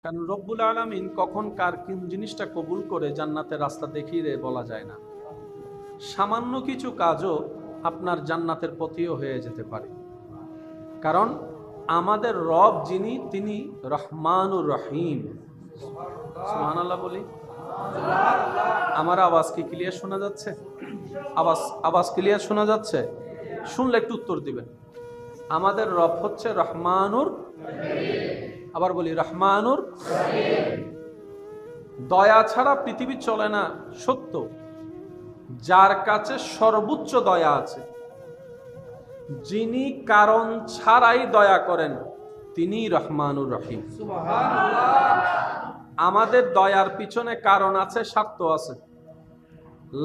কারণ রব্বুল আলামিন কখন কার কোন জিনিসটা কবুল করে জান্নাতের রাস্তা দেখিয়ে বলা যায় না। সামান্য কিছু কাজও আপনার জান্নাতের পথেও হয়ে যেতে পারে। কারণ আমাদের রব যিনি, তিনি রহমানুর রহিম। সুবহানাল্লাহ বলি। আমার আওয়াজ কি ক্লিয়ার শোনা যাচ্ছে? আওয়াজ ক্লিয়ার শোনা যাচ্ছে? শুনলে একটু উত্তর দিবেন। আমাদের রব হচ্ছে রহমানুর, আবার বলি রহমানুর। দয়া ছাড়া পৃথিবী চলে না, সত্য। যার কাছে সর্বোচ্চ দয়া আছে, যিনি কারণ ছাড়াই দয়া করেন, তিনি রহমানুর রহিম। আমাদের দয়ার পিছনে কারণ আছে, স্বার্থ আছে।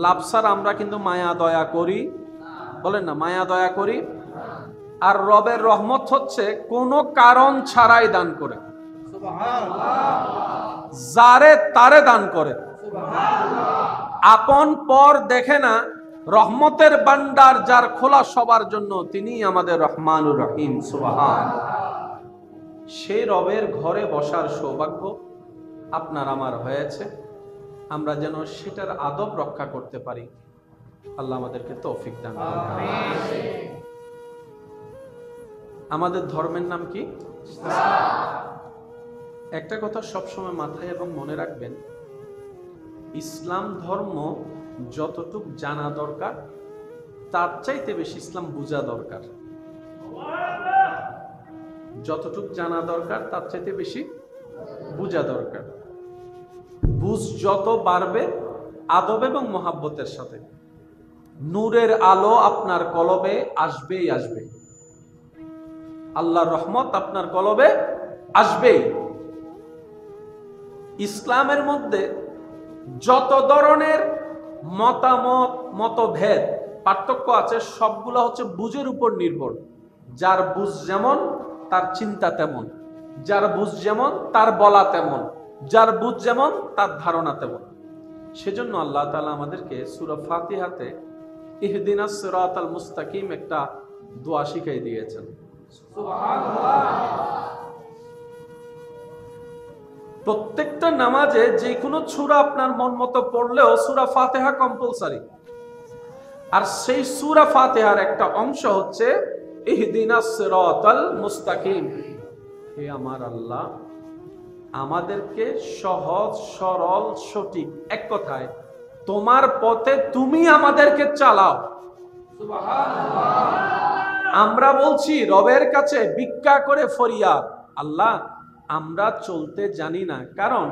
লাভসার আমরা কিন্তু মায়া দয়া করি, বলেন না, মায়া দয়া করি। আর রবের রহমত হচ্ছে কোনো কারণ ছাড়াই দান করে, যারে তারে দান করে, আপন পর দেখে না। রহমতের ভান্ডার যার খোলা সবার জন্য, তিনি আমাদের রহমানুর রহিম। সুবহান। সেই রবের ঘরে বসার সৌভাগ্য আপনার আমার হয়েছে। আমরা যেন সেটার আদব রক্ষা করতে পারি। আল্লাহ আমাদেরকে তৌফিক দান করুন। আমাদের ধর্মের নাম কি? একটা কথা সবসময় মাথায় এবং মনে রাখবেন, ইসলাম ধর্ম যতটুক জানা দরকার, তার চাইতে বেশি ইসলাম বোঝা দরকার। যতটুক জানা দরকার, তার চাইতে বেশি বোঝা দরকার। বুঝ যত বাড়বে, আদব এবং মহাব্বতের সাথে, নূরের আলো আপনার কলবে আসবেই আসবে। আল্লাহর রহমত আপনার কলবে আসবেই। ইসলামের মধ্যে যত ধরনের মতামত, মতভেদ, পার্থক্য আছে, সবগুলো হচ্ছে বুঝের উপর নির্ভর। যার বুঝ যেমন, তার চিন্তা তেমন। যার বুঝ যেমন, তার বলা তেমন। যার বুঝ যেমন, তার ধারণা তেমন। সেজন্য আল্লাহ তাআলা আমাদেরকে সূরা ফাতিহাতে ইহদিনাস সিরাতাল মুস্তাকিম একটা দোয়া শিখিয়ে দিয়েছেন। সুবহানাল্লাহ। প্রত্যেকটা নামাজে যে কোনো সূরা আপনার মন মতো পড়লেও সূরা ফাতিহা কম্পালসারি। আর সেই সূরা ফাতিহার একটা অংশ হচ্ছে ইহদিনাস সিরাতাল মুস্তাকিম। হে আমার আল্লাহ, আমাদেরকে সহজ, সরল, সঠিক, এক কথায় তোমার পথে তুমি আমাদেরকে চালাও। সুবহানাল্লাহ। আমরা বলছি রবের কাছে ভিক্ষা করে ফরিয়াদ, আল্লাহ আমরা চলতে জানি না। কারণ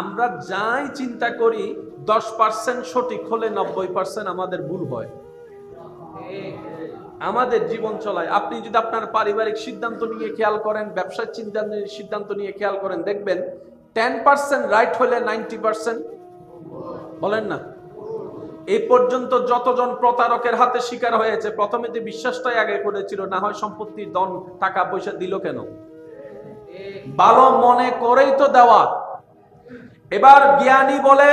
আমরা যাই চিন্তা করি 10% সঠিক হলে 90% আমাদের ভুল হয় আমাদের জীবন চলায়। আপনি যদি আপনার পারিবারিক সিদ্ধান্ত নিয়ে খেয়াল করেন, ব্যবসার সিদ্ধান্ত নিয়ে খেয়াল করেন, দেখবেন 10% রাইট হলে 90% বলেন না। এই পর্যন্ত যতজন প্রতারকের হাতে শিকার হয়েছে, প্রথমে যে বিশ্বাসটাই আগে করেছিল, না হয় সম্পত্তির ধন টাকা পয়সা দিল কেন, ভালো মনে করেই তো দেওয়া। এবার জ্ঞানী বলে,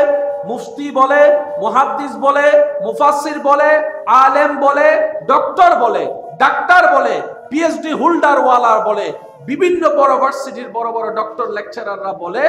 মুফতি বলে, মুহাদ্দিস বলে, মুফাসসির বলে, আলেম বলে, ডক্টর বলে, ডাক্তার বলে, পিএইচডি হোল্ডার ওয়ালা বলে, বিভিন্ন বড় ভার্সিটির বড় বড় ডক্টর লেকচারাররা বলে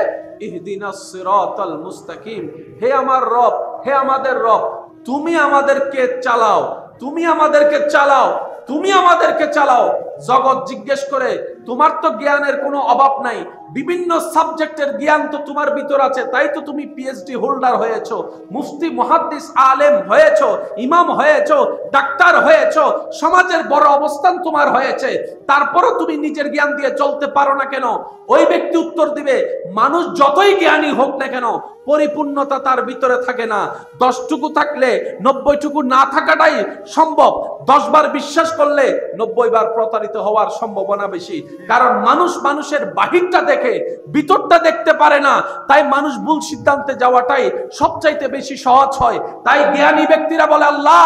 ইহদিনাস সিরাতাল মুস্তাকিম। হে আমার রব, হে আমাদের রব, তুমি আমাদেরকে চালাও, তুমি আমাদেরকে চালাও, তুমি আমাদেরকে চালাও। জগৎ জিজ্ঞেস করে, তোমার তো জ্ঞানের কোনো অভাব নাই, বিভিন্ন সাবজেক্টের জ্ঞান তো তোমার ভিতর আছে, তাই তো তুমি পিএইচডি হোল্ডার হয়েছো, মুফতি, মুহাদ্দিস, আলেম হয়েছো, ইমাম হয়েছো, ডাক্তার হয়েছো, সমাজের বড় অবস্থান তোমার হয়েছে, তারপরও তুমি নিজের জ্ঞান দিয়ে চলতে পারো না কেন? ওই ব্যক্তি উত্তর দিবে, মানুষ যতই জ্ঞানী হোক না কেন, পরিপূর্ণতা তার ভিতরে থাকে না। 10টুকু থাকলে 90টুকু না থাকাটাই সম্ভব। 10 বার বিশ্বাস করলে 90 বার প্রতারিত হওয়ার সম্ভাবনা বেশি। কারণ মানুষ মানুষের বাহিরটা দেখে, ভিতরটা দেখতে পারে না। তাই মানুষ ভুল সিদ্ধান্তে যাওয়াটাই সবচাইতে বেশি সহজ হয়। তাই জ্ঞানী ব্যক্তিরা বলে, আল্লাহ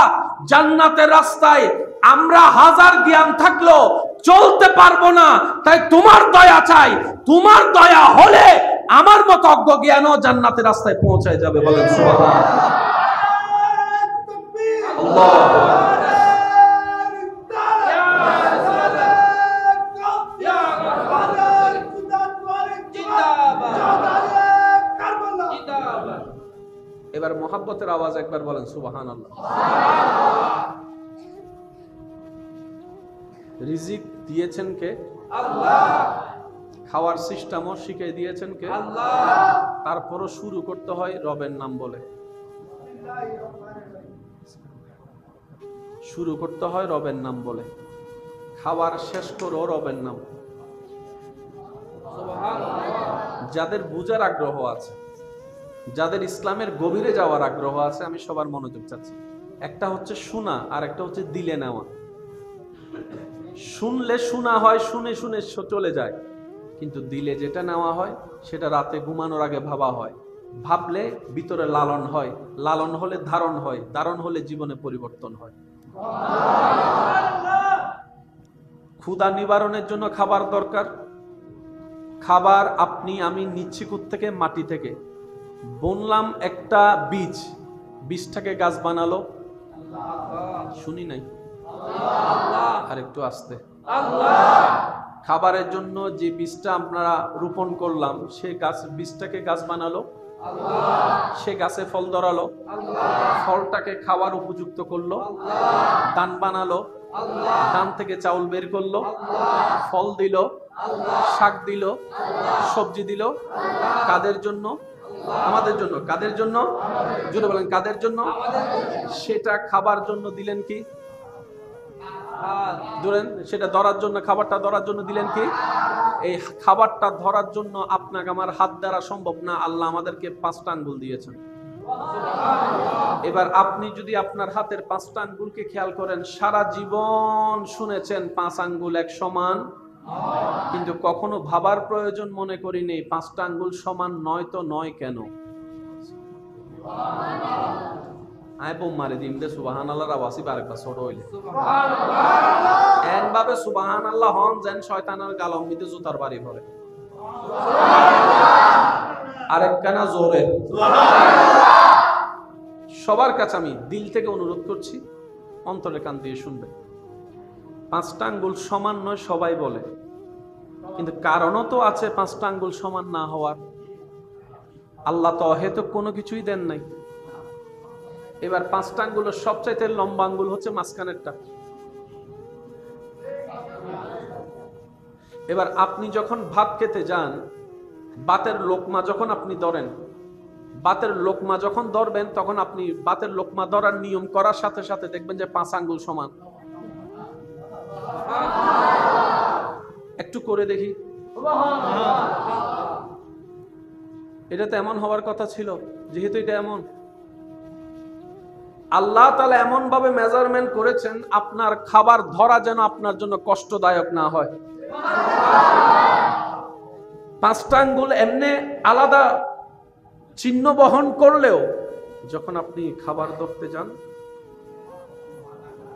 জান্নাতের রাস্তায় আমরা হাজার জ্ঞান থাকলেও চলতে পারবো না, তাই তোমার দয়া চাই। তোমার দয়া হলে আমার মতো অজ্ঞ জ্ঞানও জান্নাতের রাস্তায় পৌঁছায় যাবে। বলেন সুবহানাল্লাহ। আল্লাহ এবার মহাব্বতের আওয়াজ একবার বলেন সুবহানাল্লাহ। রিজিক দিয়েছেন কে? আল্লাহ। খাওয়ার সিস্টেমও শিখিয়ে দিয়েছেন কে? আল্লাহ। তারপরও শুরু করতে হয় রবের নাম বলে, শুরু করতে হয় রবের নাম বলে, খাবার শেষ করো রবের নাম। যাদের বুঝার আগ্রহ আছে, যাদের ইসলামের গভীরে যাওয়ার আগ্রহ আছে, আমি সবার মনোযোগ চাচ্ছি। একটা হচ্ছে শোনা, আর একটা হচ্ছে দিলে নেওয়া। শুনলে শোনা হয়, শুনে শুনে চলে যায়, কিন্তু দিলে যেটা নেওয়া হয় সেটা রাতে ঘুমানোর আগে ভাবা হয়, ভাবলে ভিতরে লালন হয়, লালন হলে ধারণ হয়, ধারণ হলে জীবনে পরিবর্তন হয়। ক্ষুধা নিবারণের জন্য খাবার দরকার। খাবার আপনি আমি নিচ্ছি থেকে মাটি থেকে। বুনলাম একটা বীজ, বীজটাকে গাছ বানালো শুনি নাই, আর একটু আসতে। খাবারের জন্য যে বীজটা আপনারা রোপণ করলাম, সে গাছ বীজটাকে গাছ বানালো, সে গাছে ফল ধরালো, ফলটাকে খাওয়ার উপযুক্ত করলো, ধান বানালো, ধান থেকে চাউল বের করলো, ফল দিল, শাক দিল, সবজি দিল। কাদের জন্য? আমাদের জন্য। কাদের জন্য? জুড়ে বলেন কাদের জন্য? সেটা খাবার জন্য দিলেন কি? ধরেন সেটা ধরার জন্য, খাবারটা ধরার জন্য দিলেন কি? এই খাবারটা ধরার জন্য আপনাকে আমার হাত দ্বারা সম্ভব না, আল্লাহ আমাদেরকে 5টা আঙ্গুল দিয়েছেন। এবার আপনি যদি আপনার হাতের 5টা আঙ্গুলকে খেয়াল করেন, সারা জীবন শুনেছেন 5 আঙ্গুল এক সমান, কিন্তু কখনো ভাবার প্রয়োজন মনে করিনি 5টা আঙ্গুল সমান নয় তো নয় কেন? আয় বোম মারে দিম দে সুবহানাল্লাহর আওয়াজই বারেকবার ছোট হইলে এন ভাবে সুবহানাল্লাহ হন যেন শয়তানের গালম মিতে জুতার বাড়ি পড়ে। আরেকখানা জোরে সবার কাছে আমি দিল থেকে অনুরোধ করছি, অন্তরে কান দিয়ে শুনবেন। 5টা আঙ্গুল সমান নয় সবাই বলে, কিন্তু কারণও তো আছে 5টা আঙ্গুল সমান না হওয়ার। আল্লাহ তো হয়তো কোনো কিছুই দেন নাই। এবার 5টা আঙ্গুলের সবচাইতে লম্বা আঙ্গুল হচ্ছে মাঝখানেরটা। এবার আপনি যখন ভাত খেতে যান, ভাতের লোকমা যখন আপনি ধরেন, ভাতের লোকমা যখন ধরবেন, তখন আপনি ভাতের লোকমা ধরার নিয়ম করার সাথে সাথে দেখবেন যে 5 আঙ্গুল সমান। একটু করে দেখি, এটা তো এমন হওয়ার কথা ছিল, যেহেতু এটা এমন, আল্লাহ তাআলা এমন ভাবে মেজারমেন্ট করেছেন আপনার খাবার ধরা যেন আপনার জন্য কষ্টদায়ক না হয়। 5টা আঙ্গুল এমনি আলাদা চিহ্ন বহন করলেও যখন আপনি খাবার ধরতে যান,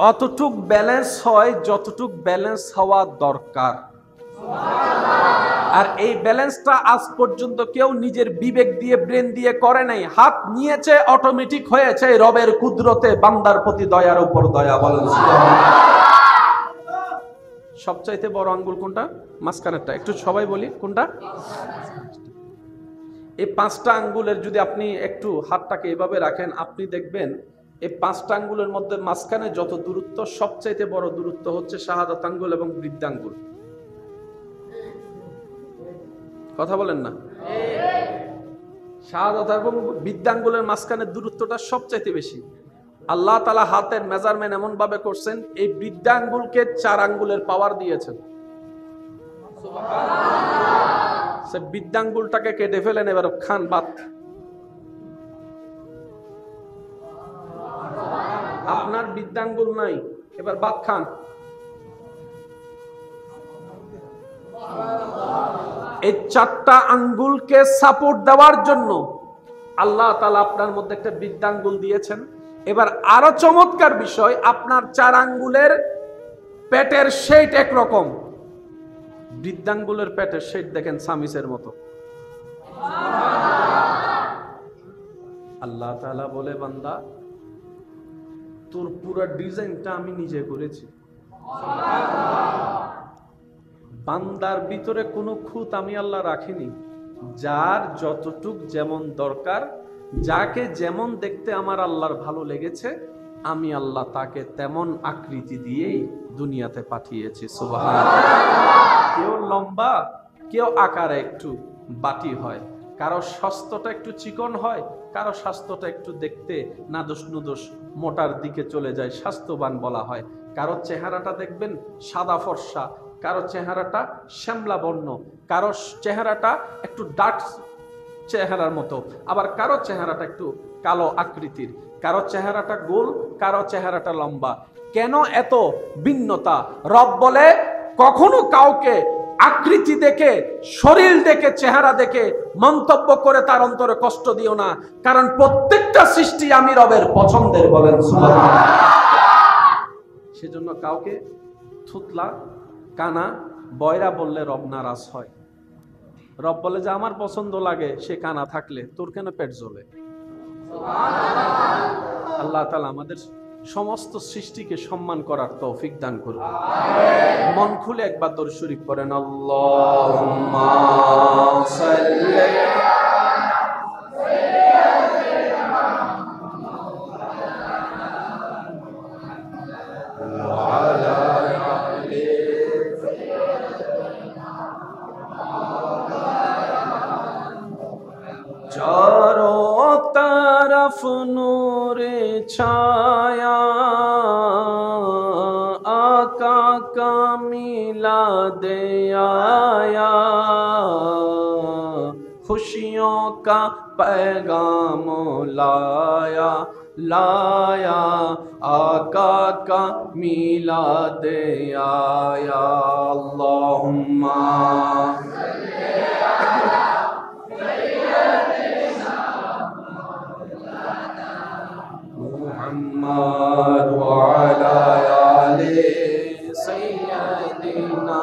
অতটুক ব্যালেন্স হয় যতটুক ব্যালেন্স হওয়া দরকার। আর এই ব্যালেন্সটা আজ পর্যন্ত কেউ নিজের বিবেক দিয়ে, ব্রেন দিয়ে করে নাই। হাত নিয়েছে, অটোমেটিক হয়েছে রবের কুদরতে, বান্দার প্রতি দয়ার উপর দয়া। বলেন সবচাইতে বড় আঙ্গুল কোনটা? মাঝখানেরটা। একটু সবাই বলি কোনটা? এই 5টা আঙ্গুলের যদি আপনি একটু হাতটাকে এভাবে রাখেন, আপনি দেখবেন এই 5টা আঙ্গুলের মধ্যে মাঝখানে যত দূরত্ব, সবচাইতে বড় দূরত্ব হচ্ছে শাহাদাত আঙ্গুল এবং বৃদ্ধাঙ্গুল। কথা বলেন না? শাহাদাত এবং বৃদ্ধাঙ্গুলের মাঝখানে দূরত্বটা সবচাইতে বেশি। আল্লাহ তাআলা হাতের মেজারমেন্ট এমন ভাবে করছেন, এই বৃদ্ধাঙ্গুলকে 4 আঙ্গুলের পাওয়ার দিয়েছেন। সে বৃদ্ধাঙ্গুলটাকে কেটে ফেলেন, এবার খান ভাত। আপনার বৃদ্ধাঙ্গুল নাই, এবার ভাত খান। এই 4টা আঙ্গুলকে সাপোর্ট দেওয়ার জন্য আল্লাহ তাআলা আপনার মধ্যে একটা বৃদ্ধাঙ্গুল দিয়েছেন। এবার আরো চমৎকার বিষয়, আপনার 4 আঙ্গুলের পেটের শেপ একরকম, বৃদ্ধাঙ্গুলের পেটের শেপ দেখেন সামিসের মতো। আল্লাহ তাআলা বলে, বান্দা তোর পুরো ডিজাইনটা আমি নিজে করেছি। বান্দার ভিতরে কোনো খুঁত আমি আল্লাহ রাখিনি। যার যতটুক যেমন দরকার যাকে যেমন দেখতে আমার আল্লাহর ভালো লেগেছে, আমি আল্লাহ তাকে তেমন আকৃতি দিয়েই দুনিয়াতে পাঠিয়েছি। সুবহানাল্লাহ। কেউ লম্বা, কেউ আকারে একটু বাটি হয়, কারো স্বাস্থ্যটা একটু চিকন হয়, কারো স্বাস্থ্যটা একটু দেখতে নাদুস নুদুস মোটার দিকে চলে যায়, স্বাস্থ্যবান বলা হয়। কারো চেহারাটা দেখবেন সাদা ফর্সা, কারো চেহারাটা শ্যামলা বর্ণ, কারো চেহারাটা একটু ডার্ক চেহারার মতো, আবার কারো চেহারাটা একটু কালো আকৃতির, কারো চেহারাটা গোল, কারো চেহারাটা লম্বা। কেন এত ভিন্নতা? রব বলে কখনো কাউকে আকৃতি দেখে, শরীর দেখে, চেহারা দেখে মন্তব্য করে তার অন্তরে কষ্ট দিও না, কারণ প্রত্যেকটা সৃষ্টি আমি রবের পছন্দের। বলেন সুবহানাল্লাহ। সেজন্য কাউকে থুতলা, কানা, বয়রা বললে রব নারাজ হয়। রব বলে যে আমার পছন্দ লাগে সে কানা থাকলে, তোর কেন পেট জ্বলে? আল্লাহ তাআলা আমাদের সমস্ত সৃষ্টিকে সম্মান করার তৌফিক দান করুন। মন খুলে একবার দরুদ শরীফ পড়েন, আল্লাহুম্মা সাল্লি चारों तरफ नूरे छाया, आका का मिलाद आया, खुशियों का पैगाम लाया, लाया आका का मिलाद आया। अल्लाहुम्मा मुहम्मद व अला आले सय्यदिना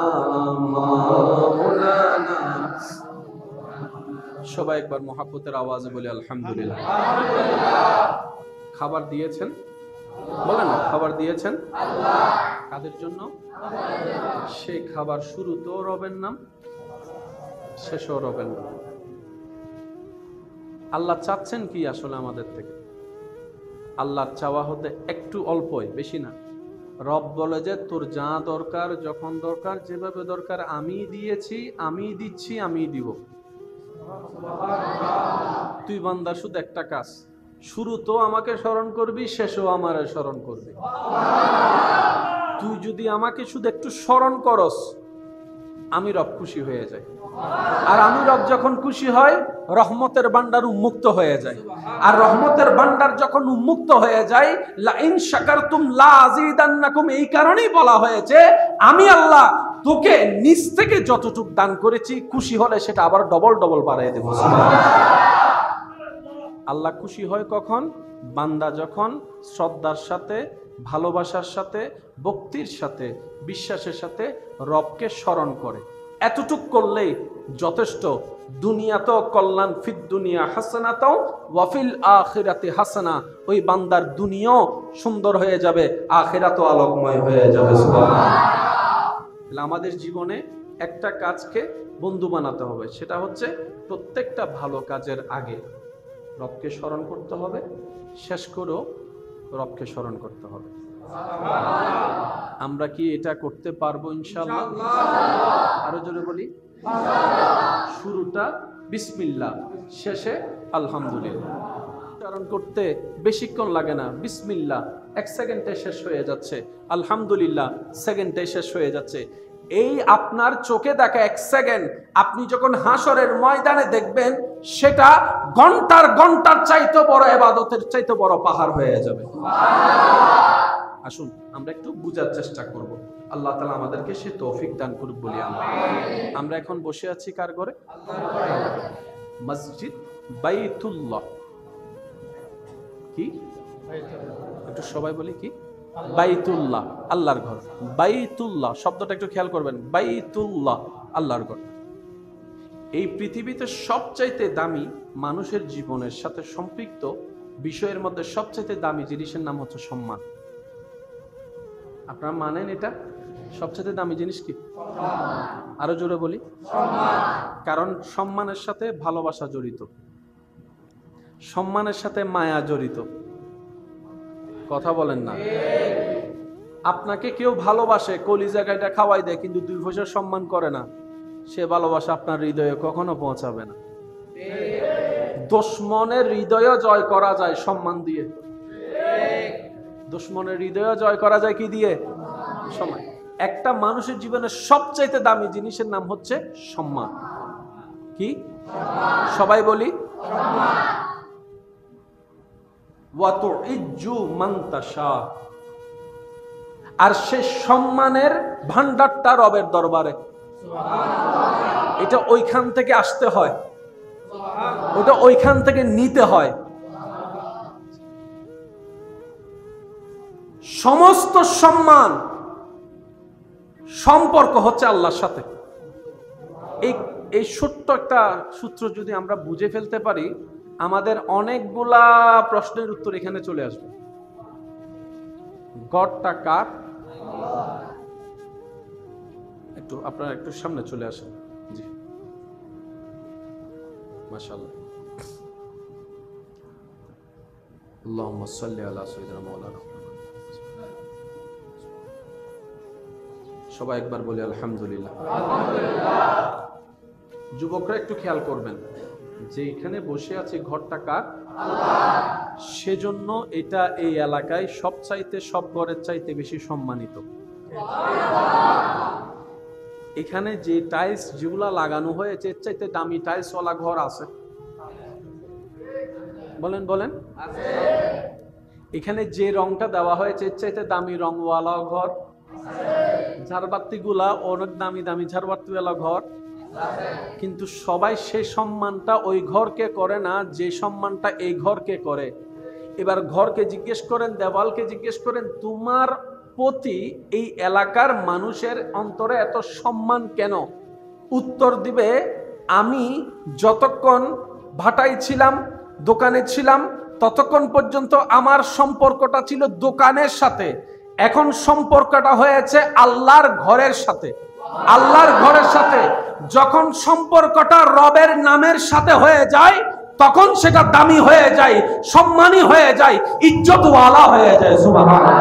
मौलाना। সবাই একবার মুহাব্বতের আওয়াজে বলি আলহামদুলিল্লাহ। খাবার দিয়েছেন, বলেন না, খাবার দিয়েছেন আল্লাহ। কাদের জন্য? সেই খাবার শুরুতেও রবের নাম, শেষেও রবের নাম। আল্লাহ চাচ্ছেন কি আসলে আমাদের থেকে? আল্লাহর চাওয়া হতে একটু অল্পই, বেশি না। রব বলে যে তোর যা দরকার, যখন দরকার, যেভাবে দরকার আমি দিয়েছি, আমি দিচ্ছি, আমি দিব। তুই বান্দা শুধু একটা কাজ, শুরুতেও আমাকে স্মরণ করবি, শেষেও আমারে স্মরণ করবি। তুই যদি আমাকে শুধু একটু স্মরণ করস, আমি রব খুশি হয়ে যাই। আর আমি রব যখন খুশি হয়, রহমতের ভান্ডার উন্মুক্ত হয়ে যায়। আর রহমতের ভান্ডার যখন উন্মুক্ত হয়ে যায়, লা ইন শাকারতুম লা আযীদান্নাকুম, এই কারণেই বলা হয়েছে আমি আল্লাহ তোকে নিজ থেকে যতটুকু দান করেছি, খুশি হলে সেটা আবার ডবল ডবল বাড়ায় দেব। আল্লাহ খুশি হয় কখন? বান্দা যখন শ্রদ্ধার সাথে, ভালোবাসার সাথে, ভক্তির সাথে, বিশ্বাসের সাথে রবকে স্মরণ করে। এতটুক করলেই যথেষ্ট। দুনিয়াতেও কল্যাণ, ফিদ দুনিয়া হাসানাতাও ওয়া ফিল আখিরাতি হাসানা। ওই বান্দার দুনিয়াও সুন্দর হয়ে যাবে, আখিরাতও আলোকময় হয়ে যাবে। সুবহানাল্লাহ। আমাদের জীবনে একটা কাজকে বন্ধু বানাতে হবে, সেটা হচ্ছে প্রত্যেকটা ভালো কাজের আগে রবকে স্মরণ করতে হবে, শেষ করেও রবকে স্মরণ করতে হবে। আমরা কি এটা করতে পারবো ইনশাআল্লাহ? আরো জোরে বলি, শুরুটা বিসমিল্লাহ, শেষে আলহামদুলিল্লাহ। উচ্চারণ করতে বেশিক্ষণ লাগে না। বিসমিল্লাহ 1 সেকেন্ডে শেষ হয়ে যাচ্ছে, আলহামদুলিল্লাহ সেকেন্ডে শেষ হয়ে যাচ্ছে। এই আপনার চোখে দেখা 1 সেকেন্ড আপনি যখন হাসরের ময়দানে দেখবেন, সেটা ঘন্টার ঘন্টার চাইতে বড় ইবাদতের চাইতে বড় পাহাড় হয়ে যাবে। আসুন আমরা একটু বুঝার চেষ্টা করব। আল্লাহ তাআলা আমাদেরকে সে তৌফিক দান করুক বলি আমরা এখন বসে আছি কার ঘরে? মসজিদ বাইতুল্লাহ। কি একটু সবাই বলি কি? বাইতুল্লাহ, আল্লাহর ঘর। বাইতুল্লাহ শব্দটা একটু খেয়াল করবেন। বাইতুল্লাহ, আল্লাহর ঘর। এই পৃথিবীতে সবচাইতে দামি, মানুষের জীবনের সাথে সম্পৃক্ত বিষয়ের মধ্যে সবচাইতে দামি জিনিসের নাম হচ্ছে সম্মান। আপনারা মানেন এটা? সবচেয়ে দামি জিনিস কি? আরো জোরে বলি, কারণ সম্মানের সাথে ভালোবাসা জড়িত। সম্মানের সাথে মায়া জড়িত। কথা বলেন না? আপনাকে কেউ ভালোবাসে, কলিজা কাইটা খাওয়াই দেয়, কিন্তু 2 পয়সার সম্মান করে না, সে ভালোবাসা আপনার হৃদয়ে কখনো পৌঁছাবে না। দুশমনের হৃদয় জয় করা যায় সম্মান দিয়ে। দুশমনের হৃদয় জয় করা যায় কি দিয়ে? সম্মান। একটা মানুষের জীবনের সবচাইতে দামি জিনিসের নাম হচ্ছে সম্মান। কি? সবাই বলি ওয়া তুইজ্জু মান তাশা। আর সে সম্মানের ভান্ডারটা রবের দরবারে। এটা ওইখান থেকে আসতে হয়, ওটা ওইখান থেকে নিতে হয়। সমস্ত সম্মান সম্পর্ক হচ্ছে আল্লাহর সাথে। এই ছোট্ট একটা সূত্র যদি আমরা বুঝে ফেলতে পারি, আমাদের অনেকগুলা প্রশ্নের উত্তর এখানে চলে আসবে। গডটা কার? একটু আপনারা একটু সামনে চলে আসেন। জি, মাশাআল্লাহ। আল্লাহুম্মা সাল্লি আলা সাইয়্যিদিনা মাওলানা। সবাই একবার বলি আলহামদুলিল্লাহ। যুবকরা একটু খেয়াল করবেন যে এখানে বসে আছে ঘরটা কার? সেজন্য এটা এই এলাকায় সবচাইতে সব ঘরের চাইতে বেশি সম্মানিত। এখানে যে টাইলস যেগুলা লাগানো হয়েছে এর চাইতে দামি টাইলস ওয়ালা ঘর আছে? বলেন বলেন। এখানে যে রংটা দেওয়া হয়েছে এর চাইতে দামি রংওয়ালা ঘর? ঝাড়বাতি গুলা অনেক দামি দামি ঝাড়বাতিওয়ালা ঘর, কিন্তু সবাই সে সম্মানটা ওই ঘরকে করে না যে সম্মানটা এই ঘরকে করে। এবার ঘরকে জিজ্ঞেস করেন, দেওয়ালকে জিজ্ঞেস করেন, তোমার প্রতি এই এলাকার মানুষের অন্তরে এত সম্মান কেন? উত্তর দিবে, আমি যতক্ষণ ভাটায় ছিলাম, দোকানে ছিলাম, ততক্ষণ পর্যন্ত আমার সম্পর্কটা ছিল দোকানের সাথে, এখন সম্পর্কটা হয়েছে আল্লাহর ঘরের সাথে। আল্লাহর ঘরের সাথে যখন সম্পর্কটা রবের নামের সাথে হয়ে যায়, তখন সেটা দামি হয়ে যায়, সম্মানী হয়ে যায়, ইজ্জতওয়ালা হয়ে যায়। সুবহানাল্লাহ।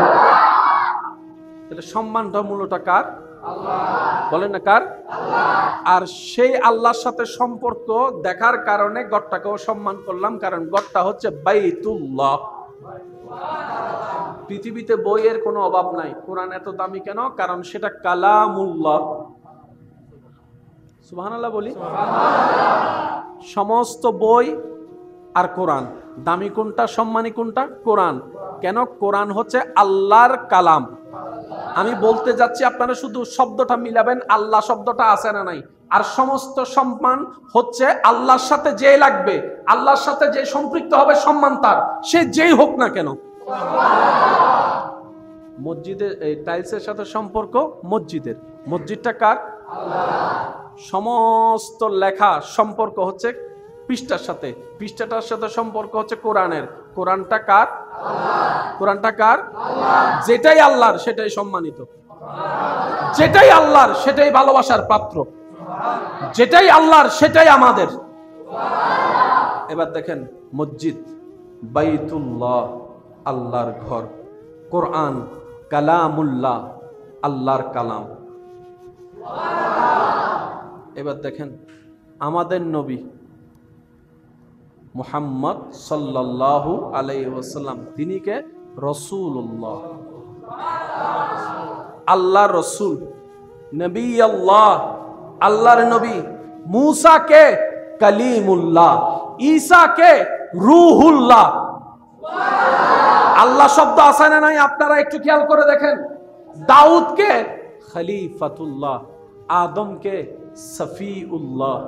তাহলে সম্মানটা মূলটা কার? আল্লাহ। বলেন না কার? আল্লাহ। আর সেই আল্লাহর সাথে সম্পর্ক দেখার কারণে গড়টাকেও সম্মান করলাম, কারণ গড়টা হচ্ছে বাইতুল্লাহ। পৃথিবীতে বইয়ের কোনো অভাব নাই। কোরআন এত দামি কেন? কারণ সেটা কালামুল্লাহ। সুবহানাল্লাহ বলি। সমস্ত বই আর কোরআন দামি কোনটা, সম্মানী কোনটা? কোরআন। কেন? কোরআন হচ্ছে আল্লাহর কালাম। আমি বলতে যাচ্ছি, আপনারা শুধু শব্দটা মিলাবেন, আল্লাহ শব্দটা আছে না নাই। আর সমস্ত সম্মান হচ্ছে আল্লাহর সাথে যে লাগবে, আল্লাহর সাথে যে সম্পৃক্ত হবে সম্মান তার, সে যেই হোক না কেন। মসজিদের এই টাইলসের সাথে সম্পর্ক মসজিদের। মসজিদটা কার? আল্লাহ। সমস্ত লেখা সম্পর্ক হচ্ছে পৃষ্ঠার সাথে, পৃষ্ঠাটার সাথে সম্পর্ক হচ্ছে কোরআনের। কোরআনটা কার? আল্লাহ। কোরআনটা কার? আল্লাহ। যেটাই আল্লাহর সেটাই সম্মানিত, যেটাই আল্লাহর সেটাই ভালোবাসার পাত্র, যেটাই আল্লাহর সেটাই আমাদের। এবার দেখেন, মসজিদ বাইতুল্লাহ, আল্লাহর ঘর। কোরআন কালামুল্লাহ, আল্লাহর কালাম। এবার দেখেন, আমাদের নবী মুহাম্মদ সাল্লাল্লাহু আলাইহি ওয়াসাল্লাম, তিনি কে? রাসূলুল্লাহ, আল্লাহর রাসূল, নবী আল্লাহ, আল্লাহর নবী। মুসা কে? কালিমুল্লাহ। ঈসা কে? রূহুল্লাহ। আল্লাহ শব্দ আছে না নাই? আপনারা একটু খেয়াল করে দেখেন। দাউদ কে? খলিফাতুল্লাহ। আদম কে? সফিউল্লাহ।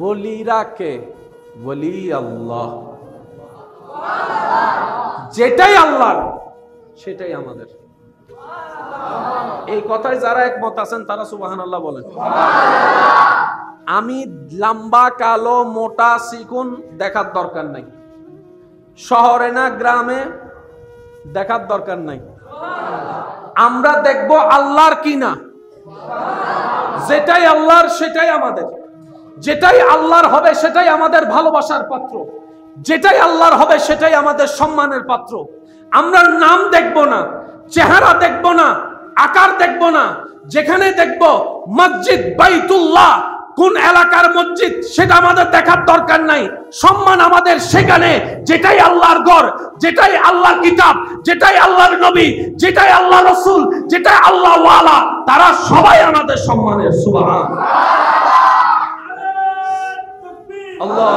ওলিরা কে? ওলি আল্লাহ। যেটাই আল্লাহর সেটাই আমাদের। এই কথায় যারা একমত আছেন তারা সুবহানাল্লাহ বলেন। আমি লম্বা, কালো, মোটা, চিকুন দেখার দরকার নাই, শহরে না গ্রামে দেখার দরকার নাই। আমরা দেখবো আল্লাহর কিনা, যেটাই আল্লাহর সেটাই আমাদের, যেটাই আল্লাহর হবে সেটাই আমাদের ভালোবাসার পাত্র, যেটাই আল্লাহর হবে সেটাই আমাদের সম্মানের পাত্র। আমরা নাম দেখব না, চেহারা দেখব না, আকার দেখব না। যেখানে দেখব মসজিদ বাইতুল্লাহ, কোন এলাকার মসজিদ সেটা আমাদের দেখার দরকার নাই। সম্মান আমাদের সেখানে যেটাই আল্লাহর ঘর, যেটাই আল্লাহর কিতাব, যেটাই আল্লাহর নবী, যেটাই আল্লাহ রাসূল, যেটাই আল্লাহ ওয়ালা, তারা সবাই আমাদের সম্মানের। সুবহান আল্লাহ।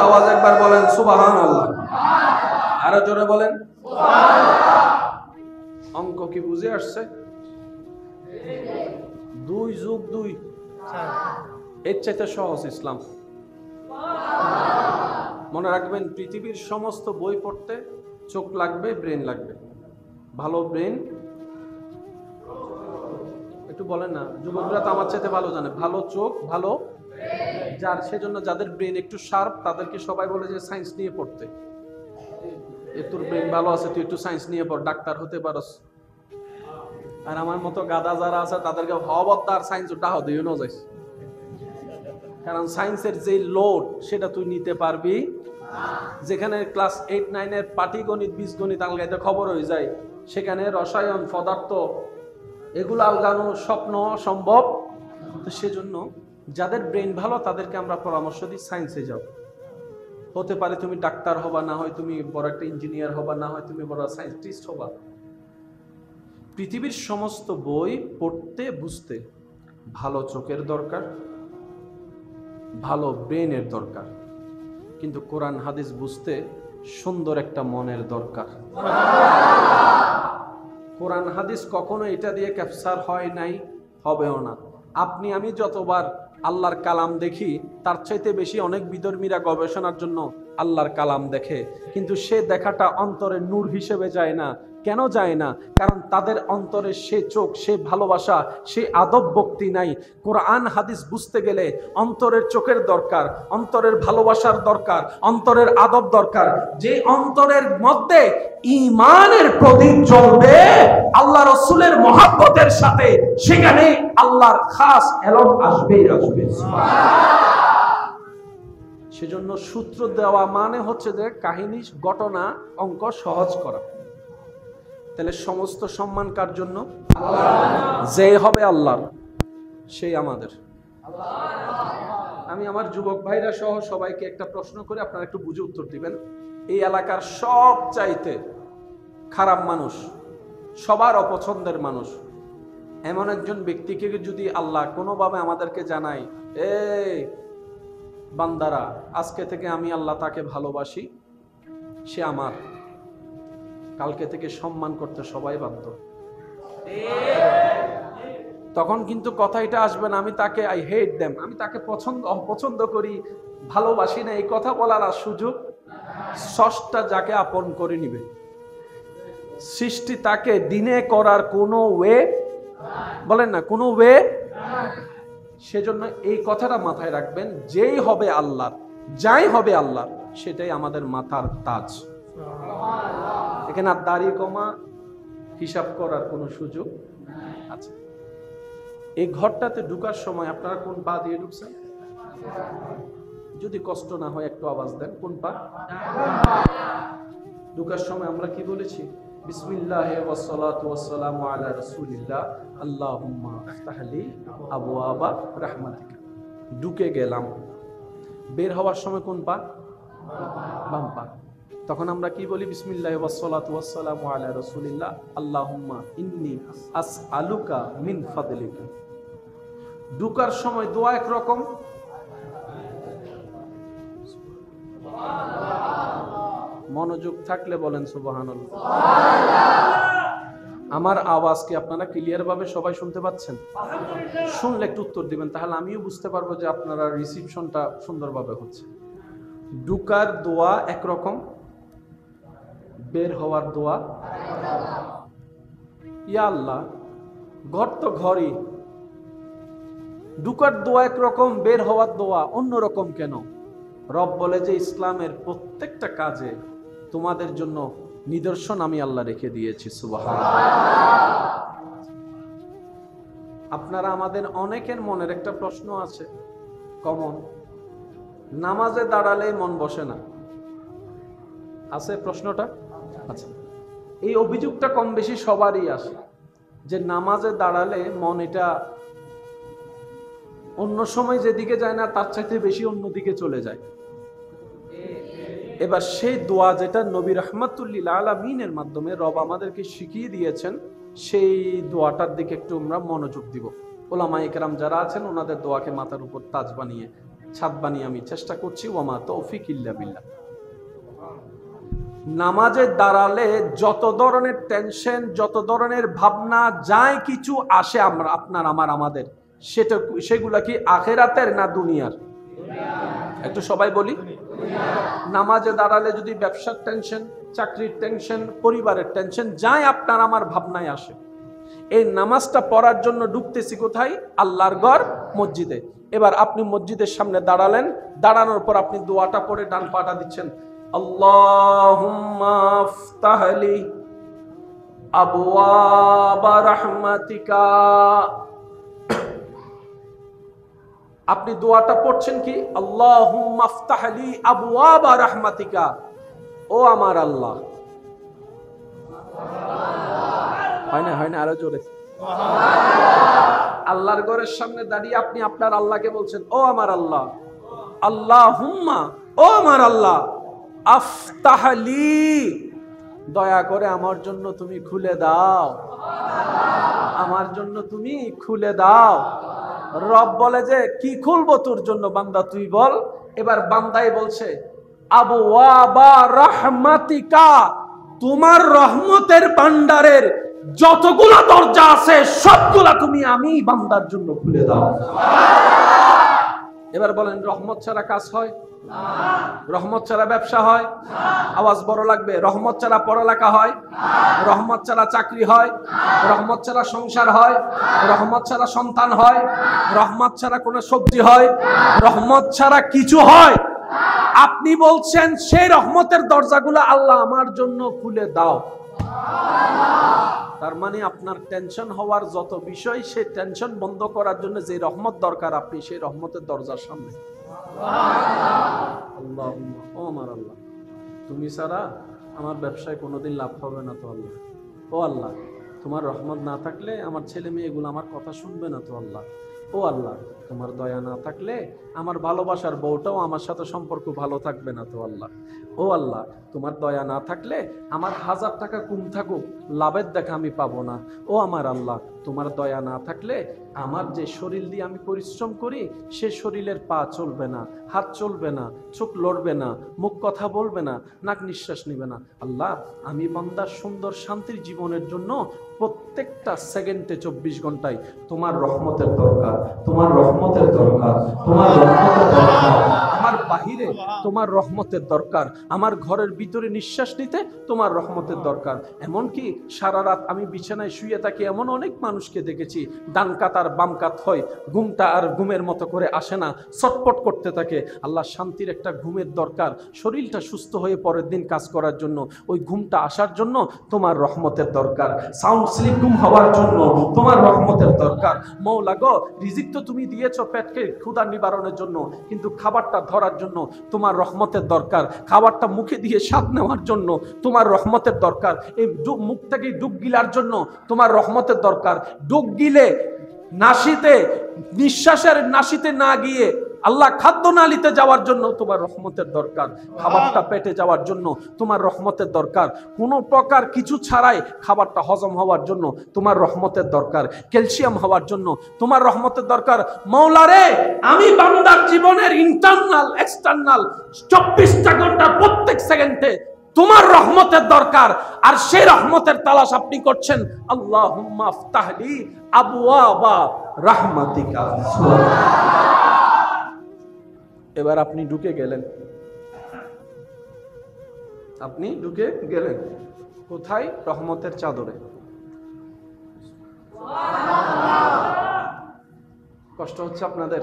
আওয়াজ একবার বলেন সুবহানাল্লাহ, আরো জোরে বলেন। অঙ্ক কি বুঝে আসছে? 2 যোগ 2 এর চাইতে সহজ ইসলাম। মনে রাখবেন, পৃথিবীর সমস্ত বই পড়তে চোখ লাগবে, ব্রেন লাগবে। ভালো ব্রেন, একটু বলেন না, যুবকরা তো আমার চাইতে ভালো জানে। ভালো চোখ, ভালো যার, সেজন্য যাদের ব্রেন একটু শার্প তাদেরকে সবাই বলে যে সায়েন্স নিয়ে পড়তে। তোর ব্রেন ভালো আছে, তুই একটু সায়েন্স নিয়ে পড়, ডাক্তার হতে পারস। আর আমার মতো গাদা যারা আছে তাদেরকে হবদ্দার সায়েন্স ডাহ দিও না যাইস, কারণ সায়েন্সের যে লোড সেটা তুই নিতে পারবি। যেখানে ক্লাস 8-9 এর পাটিগণিত, বীজগণিত আলগাইতে খবর হয়ে যায়, সেখানে রসায়ন, পদার্থ এগুলো আলগানো স্বপ্ন সম্ভব। তো সেজন্য যাদের ব্রেন ভালো তাদেরকে আমরা পরামর্শ দিই সায়েন্সে যাও। হতে পারে তুমি ডাক্তার হবা, না হয় তুমি বড় একটা ইঞ্জিনিয়ার হবা, না হয় তুমি বড় সায়েন্টিস্ট হবা। পৃথিবীর সমস্ত বই পড়তে বুঝতে ভালো চোখের দরকার, ভালো ব্রেনের দরকার, কিন্তু কোরআন হাদিস বুঝতে সুন্দর একটা মনের দরকার। কোরআন হাদিস কখনো এটা দিয়ে ক্যাপচার হয় নাই, হবেও না। আপনি আমি যতবার আল্লাহর কালাম দেখি তার চাইতে বেশি অনেক বিধর্মীরা গবেষণার জন্য আল্লাহর কালাম দেখে, কিন্তু সে দেখাটা অন্তরে নূর হিসেবে যায় না। কেন যায় না? কারণ তাদের অন্তরে সে চোখ, সে ভালোবাসা, সে আদব ভক্তি নাই। কোরআন হাদিস বুঝতে গেলে অন্তরের চোখের দরকার, অন্তরের ভালোবাসার দরকার, অন্তরের আদব দরকার। যে অন্তরের মধ্যে ঈমানের প্রদীপ জ্বলবে আল্লাহ রাসূলের মহব্বতের সাথে, সেখানে আল্লাহর খাস এলম আসবেই আসবে। সেজন্য সূত্র দেওয়া মানে হচ্ছে যে কাহিনী, ঘটনা, অঙ্ক সহজ করা। তাহলে সমস্ত সম্মান কার জন্য? যে হবে আল্লাহর, সেই আমাদের। আমি আমার যুবক ভাইরা সহ সবাইকে একটা প্রশ্ন করে আপনারা একটু বুঝে উত্তর দিবেন। এই এলাকার সব চাইতে খারাপ মানুষ, সবার অপছন্দের মানুষ, এমন একজন ব্যক্তিকে যদি আল্লাহ কোনোভাবে আমাদেরকে জানায়, এই বান্দারা, আজকে থেকে আমি আল্লাহ তাকে ভালোবাসি, সে আমার, কালকে থেকে সম্মান করতে সবাই বাধ্য। তখন কিন্তু কথা এটা আসবে না আমি তাকে আই হেট দেম, আমি তাকে অপছন্দ করি, ভালোবাসি না, এই কথা বলার আর সুযোগ। স্রষ্টা যাকে আপন করে নিবে, সৃষ্টি তাকে দিনে করার কোনো ওয়ে, বলেন না, কোনো ওয়ে। সেজন্য এই কথাটা মাথায় রাখবেন, যেই হবে আল্লাহর, যাই হবে আল্লাহর, সেটাই আমাদের মাথার তাজ। এখানে আর দাড়ি কমা, হিসাব করার কোনো সুযোগ আছে? এই ঘরটাতে ঢুকার সময় আপনারা কোন পা দিয়ে ঢুকছেন? যদি কষ্ট না হয় একটু আওয়াজ দেন, কোন পা? ঢুকার সময় আমরা কি বলেছি? বিসমিল্লাহ ওয়াসসালাতু ওয়াসসালামু আলা রাসূলিল্লাহ, আল্লাহুম্মা ইফতাহ লি আবওয়াবা রাহমাতিকা। ঢুকে গেলাম, বের হওয়ার সময় কোন পা? বাম পা। তখন আমরা কি বলি? বিসমিল্লাহ ওয়াসসালাতু ওয়াসসালামু আলা রাসূলিল্লাহ, আল্লাহুম্মা ইন্নী আসআলুকা মিন ফাদলিকা। ঢুকার সময় দোয়া একরকম, মনোযোগ থাকলে বলেন সুবহানাল্লাহ। আমার আওয়াজ কি আপনারা ক্লিয়ার ভাবে সবাই শুনতে পাচ্ছেন? শুনলে একটু উত্তর দিবেন, তাহলে আমিও বুঝতে পারবো যে আপনারা রিসিপশনটা সুন্দরভাবে হচ্ছে। ঢুকার দোয়া একরকম, বের হওয়ার দোয়া। ইয়া আল্লাহ, ঘর তো ঘরই, ঢুকার দোয়া একরকম, বের হওয়ার দোয়া অন্যরকম কেন? রব বলে যে ইসলামের প্রত্যেকটা কাজে তোমাদের জন্য নিদর্শন আমি আল্লাহ রেখে দিয়েছি। সুবহানাল্লাহ। আপনারা আমাদের অনেকের মনের একটা প্রশ্ন আছে কমন, নামাজে দাঁড়ালে মন বসে না, আছে প্রশ্নটা? আচ্ছা, এই অভিযোগটা কম বেশি সবারই আসে যে নামাজে দাঁড়ালে মন এটা অন্য সময় যেদিকে যায় না তার চাইতে বেশি অন্যদিকে চলে যায়। এবার সেই দোয়া যেটা নবী রাহমাতুল্লিল আলামিনের মাধ্যমে রব আমাদেরকে শিখিয়ে দিয়েছেন, সেই দোয়াটার দিকে একটু আমরা মনোযোগ দিব। ওলামায়ে কেরাম যারা আছেন ওনাদের দোয়াকে মাথার উপর তাজ বানিয়ে, ছাদ বানিয়ে আমি চেষ্টা করছি। ওয়ামা তৌফিক ইল্লা বিল্লাহ। নামাজে দাঁড়ালে যত ধরনের টেনশন, যত ধরনের ভাবনা, যায় কিছু আসে আমরা আপনার আমাদের, সেগুলা কি আখেরাতের না দুনিয়ার? একটু সবাই বলি। নামাজে দাঁড়ালে যদি ব্যবসার টেনশন, চাকরির টেনশন, পরিবারের টেনশন, যাই আপনার আমার ভাবনায় আসে, এই নামাজটা পড়ার জন্য ঢুকতেছি কোথায়? আল্লাহর ঘর, মসজিদে। এবার আপনি মসজিদের সামনে দাঁড়ালেন, দাঁড়ানোর পর আপনি দোয়াটা পড়ে ডান পাটা দিচ্ছেন, আল্লাহুম্মা আফতাহলি আবওয়াবা রাহমাতিকা। আপনি দোয়াটা পড়ছেন কি? আল্লাহুম্মা আফতাহলি আবওয়াবা রাহমাতিকা। ও আমার আল্লাহ, হয় না আরো জোরে। আল্লাহর ঘরের সামনে দাঁড়িয়ে আপনি আপনার আল্লাহকে বলছেন, ও আমার আল্লাহ, আল্লাহুম্মা, ও আমার আল্লাহ, আফতাহলি, দয়া করে আমার জন্য তুমি খুলে দাও, আমার জন্য তুমি খুলে দাও। রব বলে যে কি খুলবো তোর জন্য বান্দা, তুই বল। এবার বান্দাই বলছে, আবওয়াবা রাহমাতিকা, তোমার রহমতের ভান্ডারের যতগুলা দরজা আছে সবগুলা তুমি আমি বান্দার জন্য খুলে দাও। এবার বলেন, রহমত ছাড়া কাজ হয়? রহমত ছাড়া ব্যবসা হয়? আওয়াজ বড় লাগবে। রহমত ছাড়া পড়ালেখা হয়? রহমত ছাড়া চাকরি হয়? রহমত ছাড়া সংসার হয়? রহমত ছাড়া সন্তান হয়? রহমত ছাড়া কোনো সবজি হয়? রহমত ছাড়া কিছু হয়? আপনি বলছেন সেই রহমতের দরজাগুলো আল্লাহ আমার জন্য খুলে দাও। তার মানে আপনার টেনশন হওয়ার যত বিষয়, সেই টেনশন বন্ধ করার জন্য যে রহমত দরকার, আপনি সেই রহমতের দরজার সামনে। আল্লাহুম্মা, ও আমার আল্লাহ, তুমি ছাড়া আমার ব্যবসায় কোনোদিন লাভ হবে না তো আল্লাহ। ও আল্লাহ, তোমার রহমত না থাকলে আমার ছেলে মেয়েগুলো আমার কথা শুনবে না তো আল্লাহ। ও আল্লাহ, তোমার দয়া না থাকলে আমার ভালোবাসার বউটাও আমার সাথে সম্পর্ক ভালো থাকবে না তো আল্লাহ। ও আল্লাহ, তোমার দয়া না থাকলে আমার 1000 টাকা কম থাকুক, লাভের দেখা আমি পাবো না। ও আমার আল্লাহ, তোমার দয়া না থাকলে আমার যে শরীর দিয়ে আমি পরিশ্রম করি, সে শরীরের পা চলবে না, হাত চলবে না, চোখ লড়বে না, মুখ কথা বলবে না, নাক নিঃশ্বাস নিবে না। আল্লাহ, আমি বান্দার সুন্দর শান্তির জীবনের জন্য প্রত্যেকটা সেকেন্ডে 24 ঘন্টায় তোমার রহমতের দরকার, তোমার রহমতের দরকার, তোমার রহমতের দরকার। আমার বাহিরে তোমার রহমতের দরকার, আমার ঘরের ভিতরে নিঃশ্বাস নিতে তোমার রহমতের দরকার। এমনকি সারা রাত আমি বিছানায় শুয়ে থাকি, এমন অনেক মানুষকে দেখেছি ডান কাত আর বাম কাত হয়, ঘুমটা আর ঘুমের মতো করে আসে না, ছটপট করতে থাকে। আল্লাহ, শান্তির একটা ঘুমের দরকার, শরীরটা সুস্থ হয়ে পরের দিন কাজ করার জন্য, ওই ঘুমটা আসার জন্য তোমার রহমতের দরকার। সাউন্ড স্লিপ ঘুম হওয়ার জন্য তোমার রহমতের দরকার। মওলা গো, রিজিক তো তুমি দিয়েছো পেটকে ক্ষুধা নিবারণের জন্য, কিন্তু খাবারটা ধরার জন্য তোমার রহমতের দরকার। খাবারটা মুখে দিয়ে স্বাদ নেওয়ার জন্য তোমার রহমতের দরকার। এই মুখ থেকে ডুব গিলার জন্য তোমার রহমতের দরকার। ডুব গিলে নাসিতে, নিঃশ্বাসের নাসিতে না গিয়ে আল্লাহ খাদ্য নালীতে যাওয়ার জন্য তোমার রহমতের দরকার। খাবারটা পেটে যাওয়ার জন্য তোমার রহমতের দরকার। কোনো প্রকার কিছু ছাড়াই খাবারটা হজম হওয়ার জন্য তোমার রহমতের দরকার। ক্যালসিয়াম হওয়ার জন্য তোমার রহমতের দরকার। মাওলা রে, আমি বান্দার জীবনের ইন্টারনাল এক্সটার্নাল 24টা ঘন্টা প্রত্যেক সেকেন্ডে তোমার রহমতের দরকার, আর সেই রহমতের তালাশ আপনি করছেন। আল্লাহুম্মা আফতাহলি আবওয়াবা রাহমাতিকা। এবার আপনি ঢুকে গেলেন, আপনি ঢুকে গেলেন কোথায়? রহমতের চাদরে। কষ্ট হচ্ছে আপনাদের?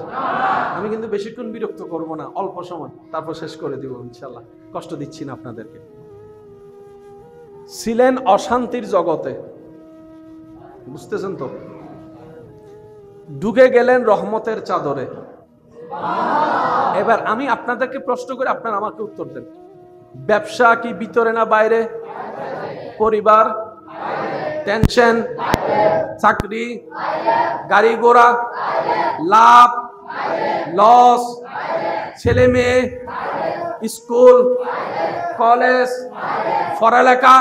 আমি কিন্তু বেশিক্ষণ বিরক্ত করব না, অল্প সময়, তারপর শেষ করে দিব ইনশাল্লাহ। কষ্ট দিচ্ছি না আপনাদেরকে। ছিলেন অশান্তির জগতে, বুঝতেছেন তো? ঢুকে গেলেন রহমতের চাদরে। এবার আমি আপনাদেরকে প্রশ্ন করে আপনারা আমাকে উত্তর দেন। ব্যবসা কি ভিতরে না বাইরে? পরিবার, টেনশন, চাকরি, গাড়ি ঘোড়া, লাভ লস, ছেলে মেয়ে, স্কুল কলেজ, পড়ালেখা,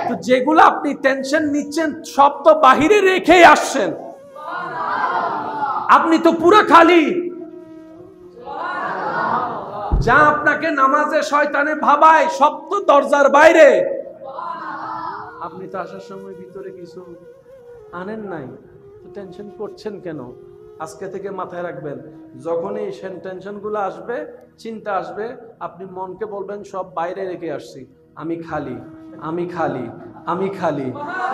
তো যেগুলো আপনি টেনশন নিচ্ছেন সব তো বাহিরে রেখেই আসছেন। আপনি তো পুরো খালি। যা আপনাকে নামাজে শয়তানে ভাবায় সব তো দরজার বাইরে। আপনি তো আসার সময় ভিতরে কিছু আনেন নাই, তো টেনশন করছেন কেন? আজকে থেকে মাথায় রাখবেন, যখনই টেনশন গুলো আসবে, চিন্তা আসবে, আপনি মনকে বলবেন সব বাইরে রেখে আসছি, আমি খালি, আমি খালি, আমি খালি,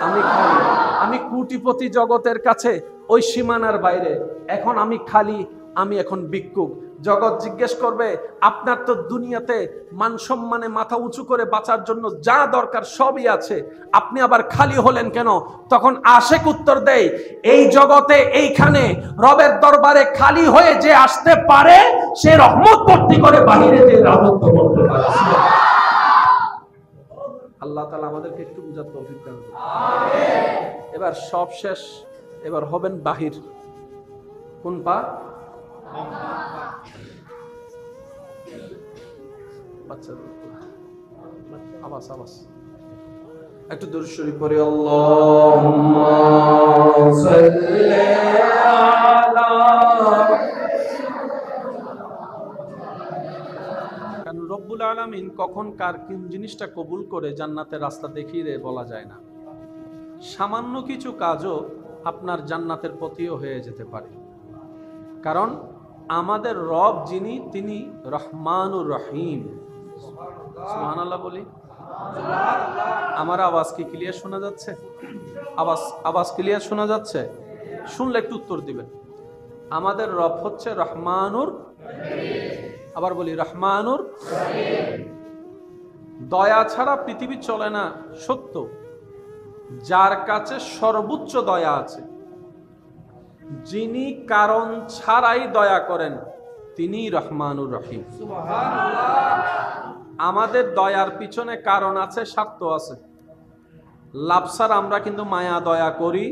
আমি খালি, আমি কোটিপতি জগতের কাছে ওই সীমানার বাইরে, এখন আমি খালি, আমি এখন ভিক্ষুক। জগৎ জিজ্ঞেস করবে, আপনার তো দুনিয়াতে মান সম্মানে মাথা উঁচু করে বাঁচার জন্য যা দরকার সবই আছে, আপনি আবার খালি হলেন কেন? তখন আশেক উত্তর দেয়, এই জগতে এইখানে রবের দরবারে খালি হয়ে যে আসতে পারে, সে রহমত ভর্তি করে বাহিরে যে রাজত্ব করতে পারে। আল্লাহ তাআলা আমাদেরকে একটু বুঝার তৌফিক দান করুন। এবার সব শেষ, এবার হবেন বাহির। কোন পা? আওয়াজ আওয়াজ একটু দরুদ শরীফ পড়ি। আল্লাহুম্মা সাল্লি আলা। কারণ রব্বুল আলামিন কখন কার কোন জিনিসটা কবুল করে জান্নাতের রাস্তা দেখিয়ে দেয় বলা যায় না। সামান্য কিছু কাজও আপনার জান্নাতের পথিও হয়ে যেতে পারে। কারণ আমাদের রব যিনি, তিনি রহমানুর রহিম। সুবহানাল্লাহ বলি। আমার আওয়াজ কি ক্লিয়ার শোনা যাচ্ছে? আওয়াজ ক্লিয়ার শোনা যাচ্ছে? শুনলে একটু উত্তর দিবেন। আমাদের রব হচ্ছে রহমানুর, আবার বলি রহমানুর। দয়া ছাড়া পৃথিবী চলে না, সত্য। যার কাছে সর্বোচ্চ দয়া আছে, যিনি কারণ ছাড়াই দয়া করেন, তিনি রহমানুর রহিম। আমাদের দয়ার পিছনে কারণ আছে, স্বার্থ আছে। লাভসার আমরা কিন্তু মায়া দয়া করি,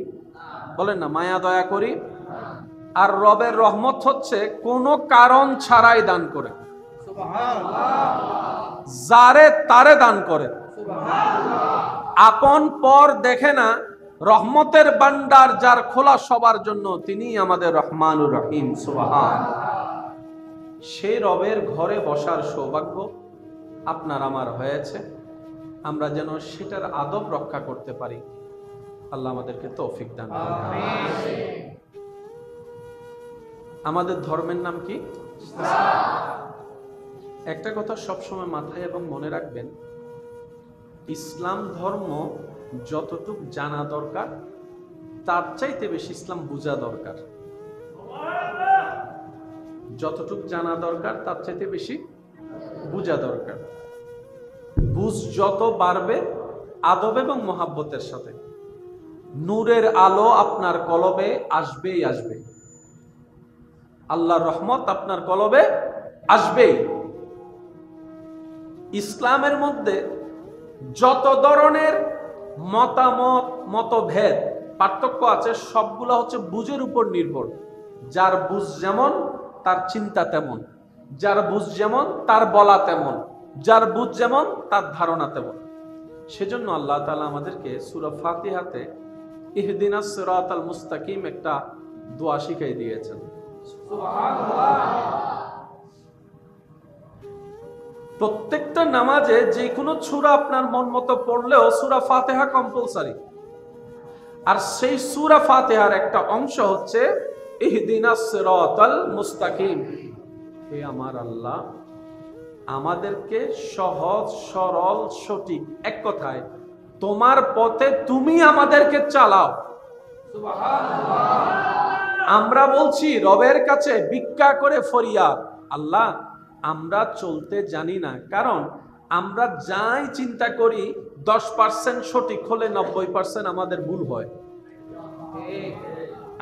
বলেন না, মায়া দয়া করি। আর রবের রহমত হচ্ছে কোনো কারণ ছাড়াই দান করে, যারে তারে দান করে, আপন পর দেখে না। রহমতের ভান্ডার যার খোলা সবার জন্য, তিনি আমাদের রহমানুর রহিম। সুবহানাল্লাহ। সেই রবের ঘরে বসার সৌভাগ্য আপনার আমার হয়েছে, আমরা যেন সেটার আদব রক্ষা করতে পারি। আল্লাহ আমাদেরকে তৌফিক দান করুন। আমাদের ধর্মের নাম কি? একটা কথা সবসময় মাথায় এবং মনে রাখবেন, ইসলাম ধর্ম যতটুক জানা দরকার, তার চাইতে বেশি ইসলাম বোঝা দরকার। যতটুক জানা দরকার, তার চাইতে বেশি বোঝা দরকার। বুঝ যত বাড়বে আদব এবং মহাব্বতের সাথে, নূরের আলো আপনার কলবে আসবেই আসবে। আল্লাহর রহমত আপনার কলবে আসবেই। ইসলামের মধ্যে যত ধরনের মতামত, মতভেদ, পার্থক্য আছে, সবগুলো হচ্ছে বুঝের উপর নির্ভর। যার বুঝ যেমন তার চিন্তা তেমন, যার বুঝ যেমন তার বলা তেমন, যার বুঝ যেমন তার ধারণা তেমন। সেজন্য আল্লাহ তাআলা আমাদেরকে সূরা ফাতিহাতে ইহদিনাস সিরাতাল মুস্তাকিম একটা দোয়া শিখিয়ে দিয়েছেন। সুবহানাল্লাহ। প্রত্যেকটা নামাজে যে কোনো সূরা আপনার মন মতো পড়লেও সূরা ফাতিহা কম্পালসারি। আর সেই সূরা ফাতিহার একটা অংশ হচ্ছে ইহদিনাস সিরাতাল মুস্তাকিম। হে আমার আল্লাহ, আমাদেরকে সহজ সরল সঠিক, এক কথায় তোমার পথে তুমি আমাদেরকে চালাও। সুবহানাল্লাহ। আমরা বলছি রবের কাছে ভিক্ষা করে ফরিয়াদ, আল্লাহ আমরা চলতে জানি না, কারণ আমরা যাই চিন্তা করি 10% সঠিক হলে 90% আমাদের ভুল হয়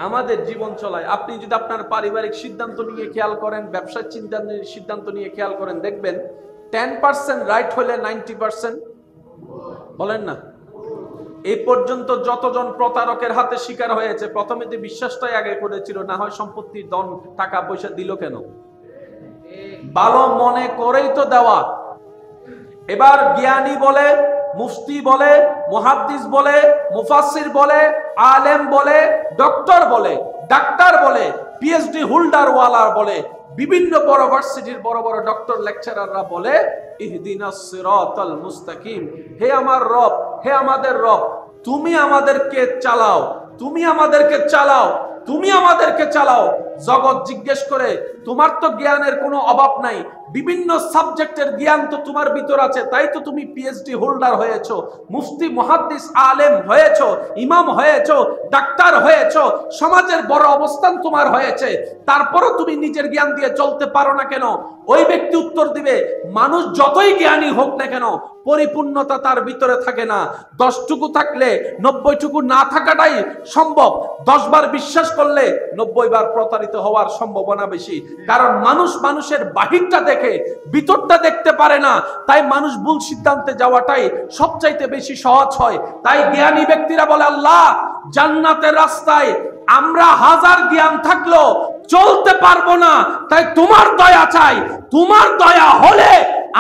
আমাদের জীবন চলায়। আপনি যদি আপনার পারিবারিক সিদ্ধান্ত নিয়ে খেয়াল করেন, ব্যবসার সিদ্ধান্ত নিয়ে খেয়াল করেন, দেখবেন 10% রাইট হলে 90% বলেন না। এই পর্যন্ত যতজন প্রতারকের হাতে শিকার হয়েছে, প্রথমে যে বিশ্বাসটাই আগে করেছিল, না হয় সম্পত্তির ধন টাকা পয়সা দিল কেন, ভালো মনে করেই তো দেওয়া। এবার জ্ঞানী বলে, মুফতি বলে, মুহাদ্দিস বলে, মুফাসসির বলে, আলেম বলে, ডক্টর বলে, ডাক্তার বলে, পিএইচডি হোল্ডার ওয়ালা বলে, বিভিন্ন বড় ভার্সিটির বড় বড় ডক্টর লেকচারাররা বলে ইহদিনাস সিরাতাল মুস্তাকিম, হে আমার রব, হে আমাদের রব, তুমি আমাদেরকে চালাও, তুমি আমাদেরকে চালাও, তুমি আমাদেরকে চালাও। জগৎ জিজ্ঞেস করে, তোমার তো জ্ঞানের কোনো অভাব নাই, বিভিন্ন সাবজেক্টের জ্ঞান তো তোমার ভিতর আছে, তাই তো তুমি পিএইচডি হোল্ডার হয়েছো, মুফতি মুহাদ্দিস আলেম হয়েছো, ইমাম হয়েছো, ডাক্তার হয়েছো, সমাজের বড় অবস্থান তোমার হয়েছে, তারপরও তুমি নিজের জ্ঞান দিয়ে চলতে পারো না কেন? ওই ব্যক্তি উত্তর দিবে, মানুষ যতই জ্ঞানী হোক না কেন, পরিপূর্ণতা তার ভিতরে থাকে না। 10টুকু থাকলে 90টুকু না থাকাটাই সম্ভব। 10 বার বিশ্বাস করলে 90 বার প্রতারিত হওয়ার সম্ভাবনা বেশি, কারণ মানুষ মানুষের বাহিরটা দেখে ভিতরটা দেখতে পারে না। তাই মানুষ ভুল সিদ্ধান্তে যাওয়াটাই সবচাইতে বেশি সহজ হয়। তাই জ্ঞানী ব্যক্তিরা বলে, আল্লাহ জান্নাতের রাস্তায় আমরা হাজার জ্ঞান থাকলো চলতে পারবো না, তাই তোমার দয়া চাই, তোমার দয়া হলে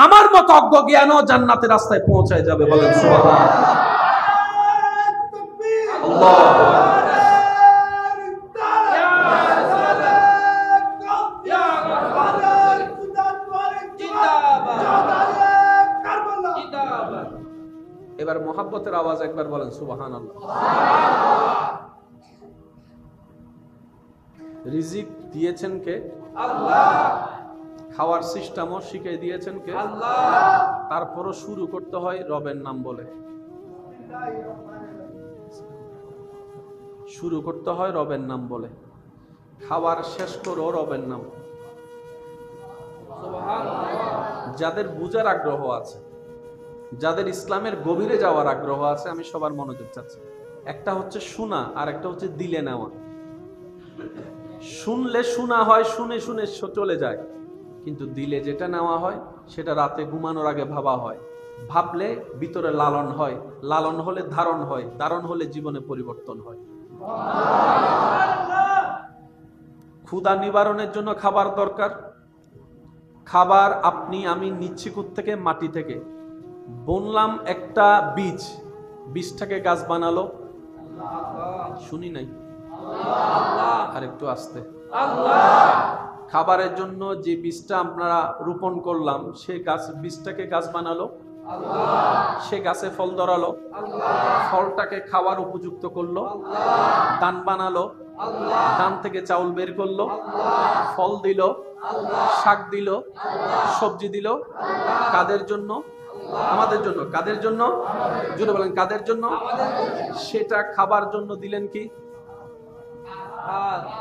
আমার মতো অজ্ঞ জ্ঞানও জান্নাতের রাস্তায় পৌঁছায় যাবে। বলেন সুবহানাল্লাহ। এবার মোহাব্বতের আওয়াজ একবার বলেন সুবহানাল্লাহ। রিজিক দিয়েছেন কে? আল্লাহ। খাওয়ার সিস্টেমও শিখিয়ে দিয়েছেন কে? আল্লাহ। তারপরও শুরু করতে হয় রবের নাম বলে, শুরু করতে হয় রবের নাম বলে, খাবার শেষ করো রবের নাম। যাদের বুঝার আগ্রহ আছে, যাদের ইসলামের গভীরে যাওয়ার আগ্রহ আছে, আমি সবার মনোযোগ চাচ্ছি। একটা হচ্ছে শোনা, আর একটা হচ্ছে দিলে নেওয়া। শুনলে শোনা হয়, শুনে শুনে চলে যায়, কিন্তু দিলে যেটা নেওয়া হয় সেটা রাতে ঘুমানোর আগে ভাবা হয়, ভাবলে ভিতরে লালন হয়, লালন হলে ধারণ হয়, ধারণ হলে জীবনে পরিবর্তন হয়। ক্ষুধা নিবারণের জন্য খাবার দরকার। খাবার আপনি আমি নিচ্ছি থেকে মাটি থেকে, বুনলাম একটা বীজ, বীজটাকে গাছ বানালো, শুনি নাই, আর একটু আস্তে। খাবারের জন্য যে বীজটা আপনারা রোপণ করলাম, সে গাছ, বীজটাকে গাছ বানালো, সে গাছে ফল ধরালো, ফলটাকে খাওয়ার উপযুক্ত করলো, ধান বানালো, ধান থেকে চাউল বের করলো, ফল দিল, শাক দিল, সবজি দিল। কাদের জন্য? আমাদের জন্য। কাদের জন্য? জোরে বলেন, কাদের জন্য? সেটা খাবার জন্য দিলেন কি?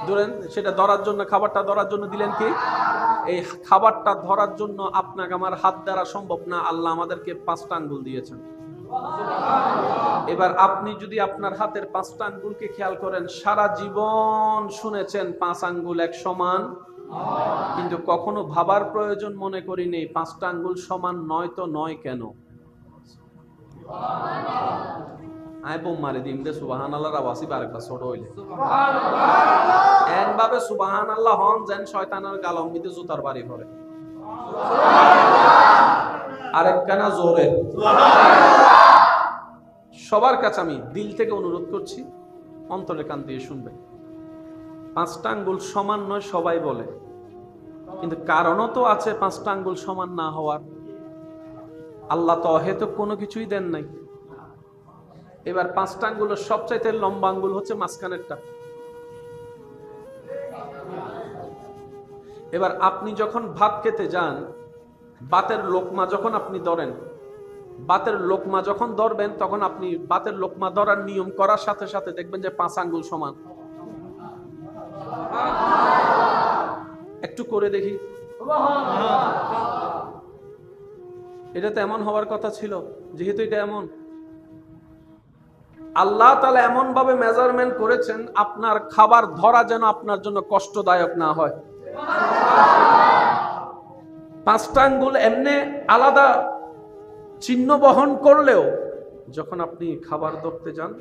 ধরেন সেটা ধরার জন্য, খাবারটা ধরার জন্য দিলেন কি? এই খাবারটা ধরার জন্য আপনাকে আমার হাত দ্বারা সম্ভব না, আল্লাহ আমাদেরকে 5টা আঙ্গুল দিয়েছেন। এবার আপনি যদি আপনার হাতের 5টা আঙ্গুলকে খেয়াল করেন, সারা জীবন শুনেছেন 5 আঙ্গুল এক সমান, কিন্তু কখনো ভাবার প্রয়োজন মনে করি নেই 5টা আঙ্গুল সমান নয় তো নয় কেন? সুবহানাল্লাহ আওয়াজই আরেকবার ছোট হইলে এমভাবে সুবহানাল্লাহ হন যেন শয়তানের গালম্বিতে জুতার বাড়ি পড়ে। আরেকখানা জোরে। সবার কাছে আমি দিল থেকে অনুরোধ করছি, অন্তরে কান দিয়ে শুনবেন। 5টা আঙ্গুল সমান নয় সবাই বলে, কিন্তু কারণও তো আছে 5টা আঙ্গুল সমান না হওয়ার। আল্লাহ তো হয়তো কোনো কিছুই দেন নাই। এবার 5টা আঙ্গুলের সবচাইতে লম্বা আঙ্গুল হচ্ছে মাঝখানেরটা। এবার আপনি যখন ভাত খেতে যান, ভাতের লোকমা যখন আপনি ধরেন, ভাতের লোকমা যখন ধরবেন, তখন আপনি ভাতের লোকমা ধরার নিয়ম করার সাথে সাথে দেখবেন যে 5 আঙ্গুল সমান। একটু করে দেখি। এটা তো এমন হওয়ার কথা ছিল, যেহেতু এটা এমন, আল্লাহ তাআলা এমন ভাবে মেজারমেন্ট করেছেন আপনার খাবার ধরা যেন আপনার জন্য কষ্টদায়ক না হয়। 5টা আঙ্গুল এমনি আলাদা চিহ্ন বহন করলেও যখন আপনি খাবার ধরতে যান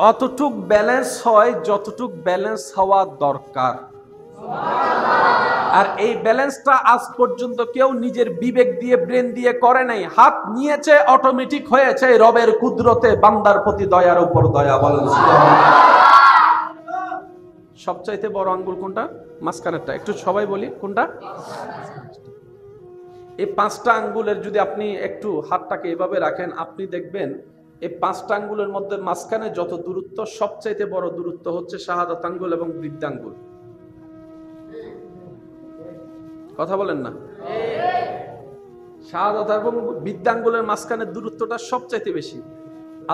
অতটুক ব্যালেন্স হয় যতটুক ব্যালেন্স হওয়া দরকার। আর এই ব্যালেন্সটা আজ পর্যন্ত কেউ নিজের বিবেক দিয়ে ব্রেন দিয়ে করে নাই, হাত নিয়েছে অটোমেটিক হয়েছে রবের কুদরতে, বান্দার প্রতি দয়ার উপর দয়া। বলেন সবচাইতে বড় আঙ্গুল কোনটা? মাঝখানেরটা। একটু সবাই বলি কোনটা? এই 5টা আঙ্গুলের যদি আপনি একটু হাতটাকে এভাবে রাখেন, আপনি দেখবেন এই 5টা আঙ্গুলের মধ্যে মাঝখানে যত দূরত্ব, সবচাইতে বড় দূরত্ব হচ্ছে শাহাদাত আঙ্গুল এবং বৃদ্ধাঙ্গুল। কথা বলেন না? শাহাদাত এবং বৃদ্ধাঙ্গুলের মাঝখানে দূরত্বটা সবচাইতে বেশি।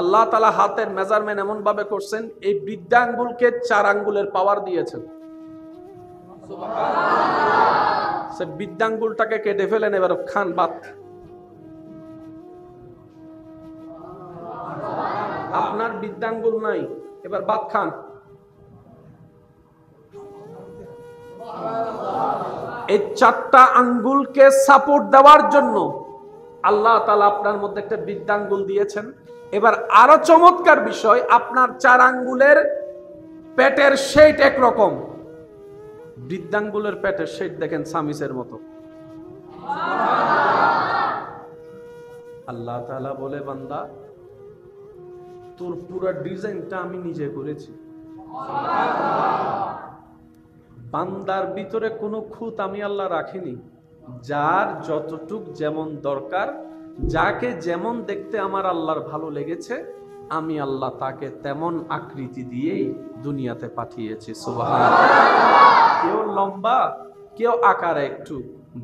আল্লাহ তাআলা হাতের মেজারমেন্ট এমন ভাবে করছেন, এই বৃদ্ধাঙ্গুলকে 4 আঙ্গুলের পাওয়ার দিয়েছেন। সে বৃদ্ধাঙ্গুলটাকে কেটে ফেলেন, এবার খান ভাত। আপনার বৃদ্ধাঙ্গুল নাই, এবার ভাত খান। এই 4টা আঙ্গুলকে সাপোর্ট দেওয়ার জন্য আল্লাহ তাআলা আপনার মধ্যে একটা বৃদ্ধাঙ্গুল দিয়েছেন। এবার আরো চমৎকার বিষয়, আপনার 4 আঙ্গুলের পেটের শেপ একরকম, বৃদ্ধাঙ্গুলের পেটের শেপ দেখেন সামিসের মতো। আল্লাহ তাআলা বলে, বান্দা তোর পুরো ডিজাইনটা আমি নিজে করেছি। বান্দার ভিতরে কোনো খুঁত আমি আল্লাহ রাখিনি। যার যতটুক যেমন দরকার, যাকে যেমন দেখতে আমার আল্লাহর ভালো লেগেছে, আমি আল্লাহ তাকে তেমন আকৃতি দিয়েই দুনিয়াতে পাঠিয়েছি। সুবহানাল্লাহ। কেউ লম্বা, কেউ আকারে একটু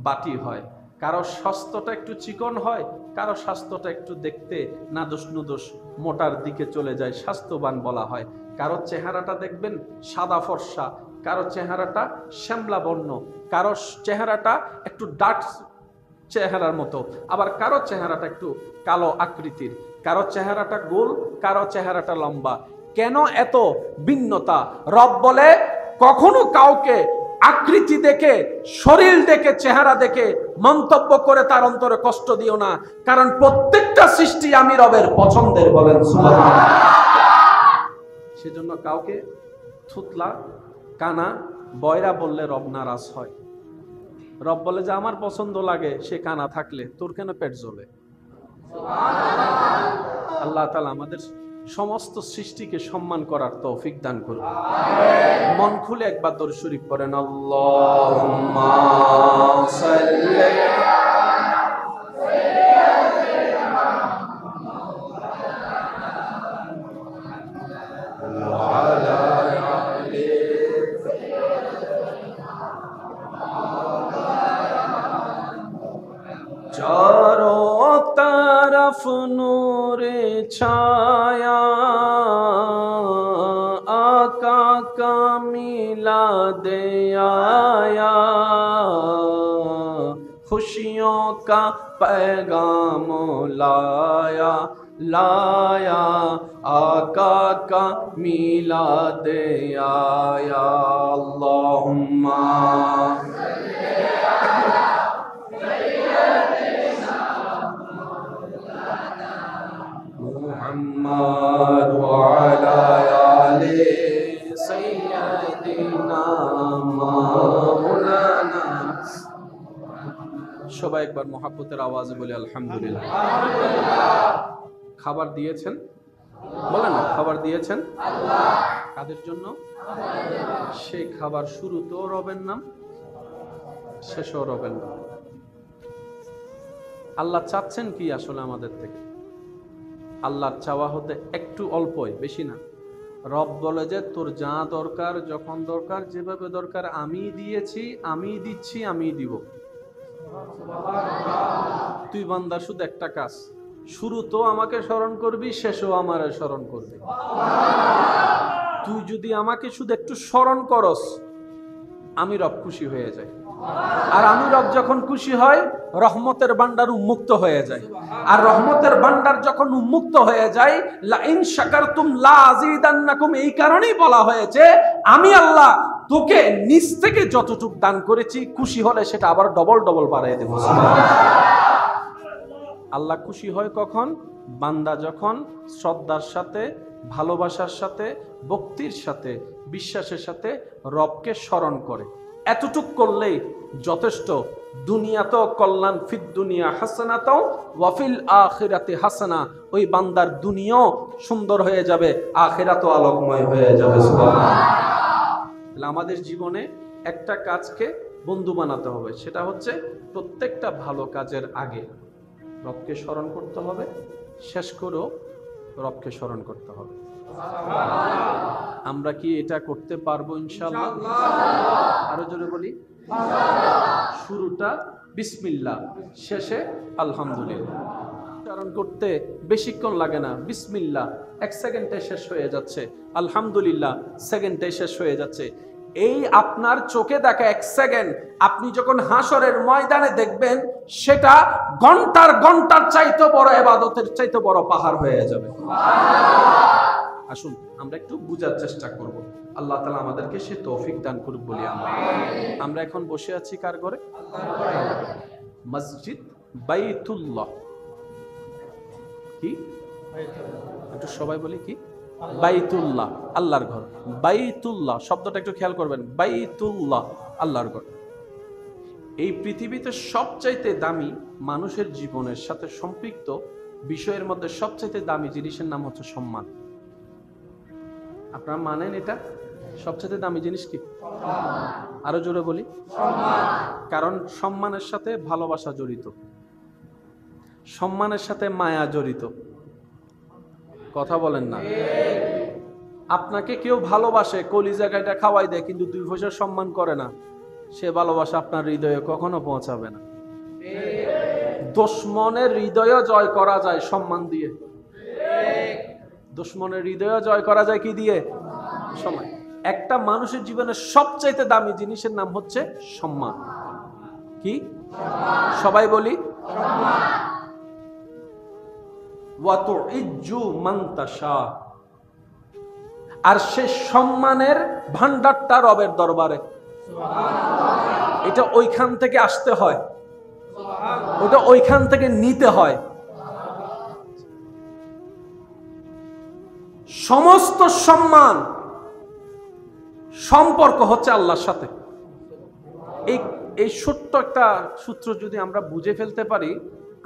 বাটি হয়, কারো স্বাস্থ্যটা একটু চিকন হয়, কারো স্বাস্থ্যটা একটু দেখতে নাদোষ নুদোষ মোটার দিকে চলে যায়, স্বাস্থ্যবান বলা হয়। কারো চেহারাটা দেখবেন সাদা ফর্সা, কারো চেহারাটা শ্যামলা বর্ণ, কারো চেহারাটা একটু ডার্ক চেহারার মতো, আবার কারো চেহারাটা একটু কালো আকৃতির, কারো চেহারাটা গোল, কারো চেহারাটা লম্বা। কেন এত ভিন্নতা? রব বলে, কখনো কাউকে আকৃতি দেখে, শরীর দেখে, চেহারা দেখে মন্তব্য করে তার অন্তরে কষ্ট দিও না, কারণ প্রত্যেকটা সৃষ্টি আমি রবের পছন্দের। বলেন সুবহানাল্লাহ। সেজন্য কাউকে থুতলা, কানা, বয়রা বললে রব নারাজ হয়। রব বলে যে আমার পছন্দ লাগে সে কানা থাকলে, তোর কেন পেট জ্বলে? আল্লাহ তাআলা আমাদের সমস্ত সৃষ্টিকে সম্মান করার তৌফিক দান করুন। মন খুলে একবার দরুদ শরীফ পড়েন। আল্লাহুম্মা সাল্লি चारों तरफ नूरे छाया, आका का मिलाद आया, खुशियों का पैगाम लाया, लाया आका का मिलाद आया। अल्लाहुम्मा मुहम्मद व अला आले सय्यदिना मौलाना। সবাই একবার মহব্বতের আওয়াজে বলে আলহামদুলিল্লাহ। খাবার দিয়েছেন, বলেন না, খাবার দিয়েছেন আল্লাহ। কাদের জন্য? সেই খাবার শুরুতেও রবের নাম, শেষেও রবের নাম। আল্লাহ চাচ্ছেন কি আসলে আমাদের থেকে? আল্লাহর চাওয়া হতে একটু অল্পই, বেশি না। রব বলে যে তোর যা দরকার, যখন দরকার, যেভাবে দরকার আমি দিয়েছি, আমি দিচ্ছি, আমি দিব। তুই বান্দা শুধু একটা কাজ, শুরু তো আমাকে স্মরণ করবি, শেষও আমারে স্মরণ করবি। তুই যদি আমাকে শুধু একটু স্মরণ করস, আমি রব খুশি হয়ে যাই। আর আমি রব যখন খুশি হয়, রহমতের ভান্ডার উন্মুক্ত হয়ে যায়। আর রহমতের ভান্ডার যখন উন্মুক্ত হয়ে যায়, লা ইন শাকারতুম লা আযীদান্নাকুম, এই কারণেই বলা হয়েছে আমি আল্লাহ তোকে নিজ থেকে যতটুকু দান করেছি, খুশি হলে সেটা আবার ডবল ডবল বাড়ায় দেব। আল্লাহ খুশি হয় কখন? বান্দা যখন শ্রদ্ধার সাথে, ভালোবাসার সাথে, ভক্তির সাথে, বিশ্বাসের সাথে রবকে স্মরণ করে। এতটুক করলেই যথেষ্ট। দুনিয়াতেও কল্যাণ, ফিদ দুনিয়া হাসানাতাও ওয়া ফিল আখিরাতি হাসানা, ওই বান্দার দুনিয়াও সুন্দর হয়ে যাবে, আখিরাতও আলোকময় হয়ে যাবে। সুবহানাল্লাহ। তাহলে আমাদের জীবনে একটা কাজকে বন্ধু বানাতে হবে, সেটা হচ্ছে প্রত্যেকটা ভালো কাজের আগে রবকে স্মরণ করতে হবে, শেষ করেও রবকে স্মরণ করতে হবে। আমরা কি এটা করতে পারবো ইনশাআল্লাহ? আরো জোরে বলি, শুরুটা বিসমিল্লাহ, শেষে আলহামদুলিল্লাহ। উচ্চারণ করতে বেশিক্ষণ লাগে না। বিসমিল্লাহ 1 সেকেন্ডে শেষ হয়ে যাচ্ছে, আলহামদুলিল্লাহ সেকেন্ডে শেষ হয়ে যাচ্ছে। এই আপনার চোখে দেখা 1 সেকেন্ড আপনি যখন হাসরের ময়দানে দেখবেন, সেটা ঘন্টার ঘন্টার চাইতে বড় ইবাদতের চাইতে বড় পাহাড় হয়ে যাবে। আসুন আমরা একটু বুঝার চেষ্টা করব। আল্লাহ তাআলা আমাদেরকে সে তৌফিক দান করুক বলি আমরা এখন বসে আছি কার ঘরে? মসজিদ বাইতুল্লাহ। কি একটু সবাই বলি কি? বাইতুল্লাহ, আল্লাহর ঘর। বাইতুল্লাহ শব্দটা একটু খেয়াল করবেন। বাইতুল্লাহ, আল্লাহর ঘর। এই পৃথিবীতে সবচাইতে দামি, মানুষের জীবনের সাথে সম্পৃক্ত বিষয়ের মধ্যে সবচাইতে দামি জিনিসের নাম হচ্ছে সম্মান। আপনারা মানেন এটা? সবচাইতে দামি জিনিস কি? আরো জোরে বলি, কারণ সম্মানের সাথে ভালোবাসা জড়িত, সম্মানের সাথে মায়া জড়িত। কথা বলেন না? আপনাকে কেউ ভালোবাসে, কলিজা কাইটা খাওয়াই দেয়, কিন্তু 2 পয়সার সম্মান করে না, সে ভালোবাসা আপনার হৃদয়ে কখনো পৌঁছাবে না। দুশমনের হৃদয় জয় করা যায় সম্মান দিয়ে। দুশমনের হৃদয় জয় করা যায় কি দিয়ে? সম্মান। একটা মানুষের জীবনের সবচাইতে দামি জিনিসের নাম হচ্ছে সম্মান। কি? সবাই বলি, ওয়া তুইজ্জু মান তাশা। আর সে সম্মানের ভান্ডারটা রবের দরবারে। এটা ওইখান থেকে আসতে হয়, ওটা ওইখান থেকে নিতে হয়। সমস্ত সম্মান সম্পর্ক হচ্ছে আল্লাহর সাথে। এই ছোট্ট একটা সূত্র যদি আমরা বুঝে ফেলতে পারি,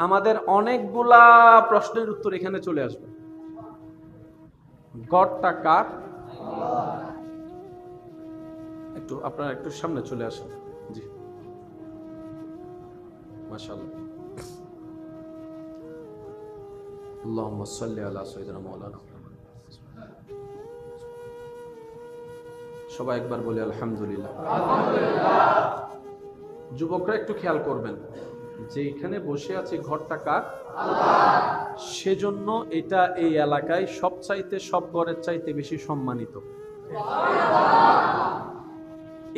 আমাদের অনেকগুলা প্রশ্নের উত্তর এখানে চলে আসবে। গডটা কার? একটু আপনারা একটু সামনে চলে আসেন। জি, মাশাআল্লাহ। আল্লাহুম্মা সাল্লি আলা সাইয়্যিদিনা মাওলানা। সবাই একবার বলি আলহামদুলিল্লাহ। যুবকরা একটু খেয়াল করবেন যে এখানে বসে আছে ঘরটা কার? সেজন্য এটা এই এলাকায় সবচাইতে, সব ঘরের চাইতে বেশি সম্মানিত।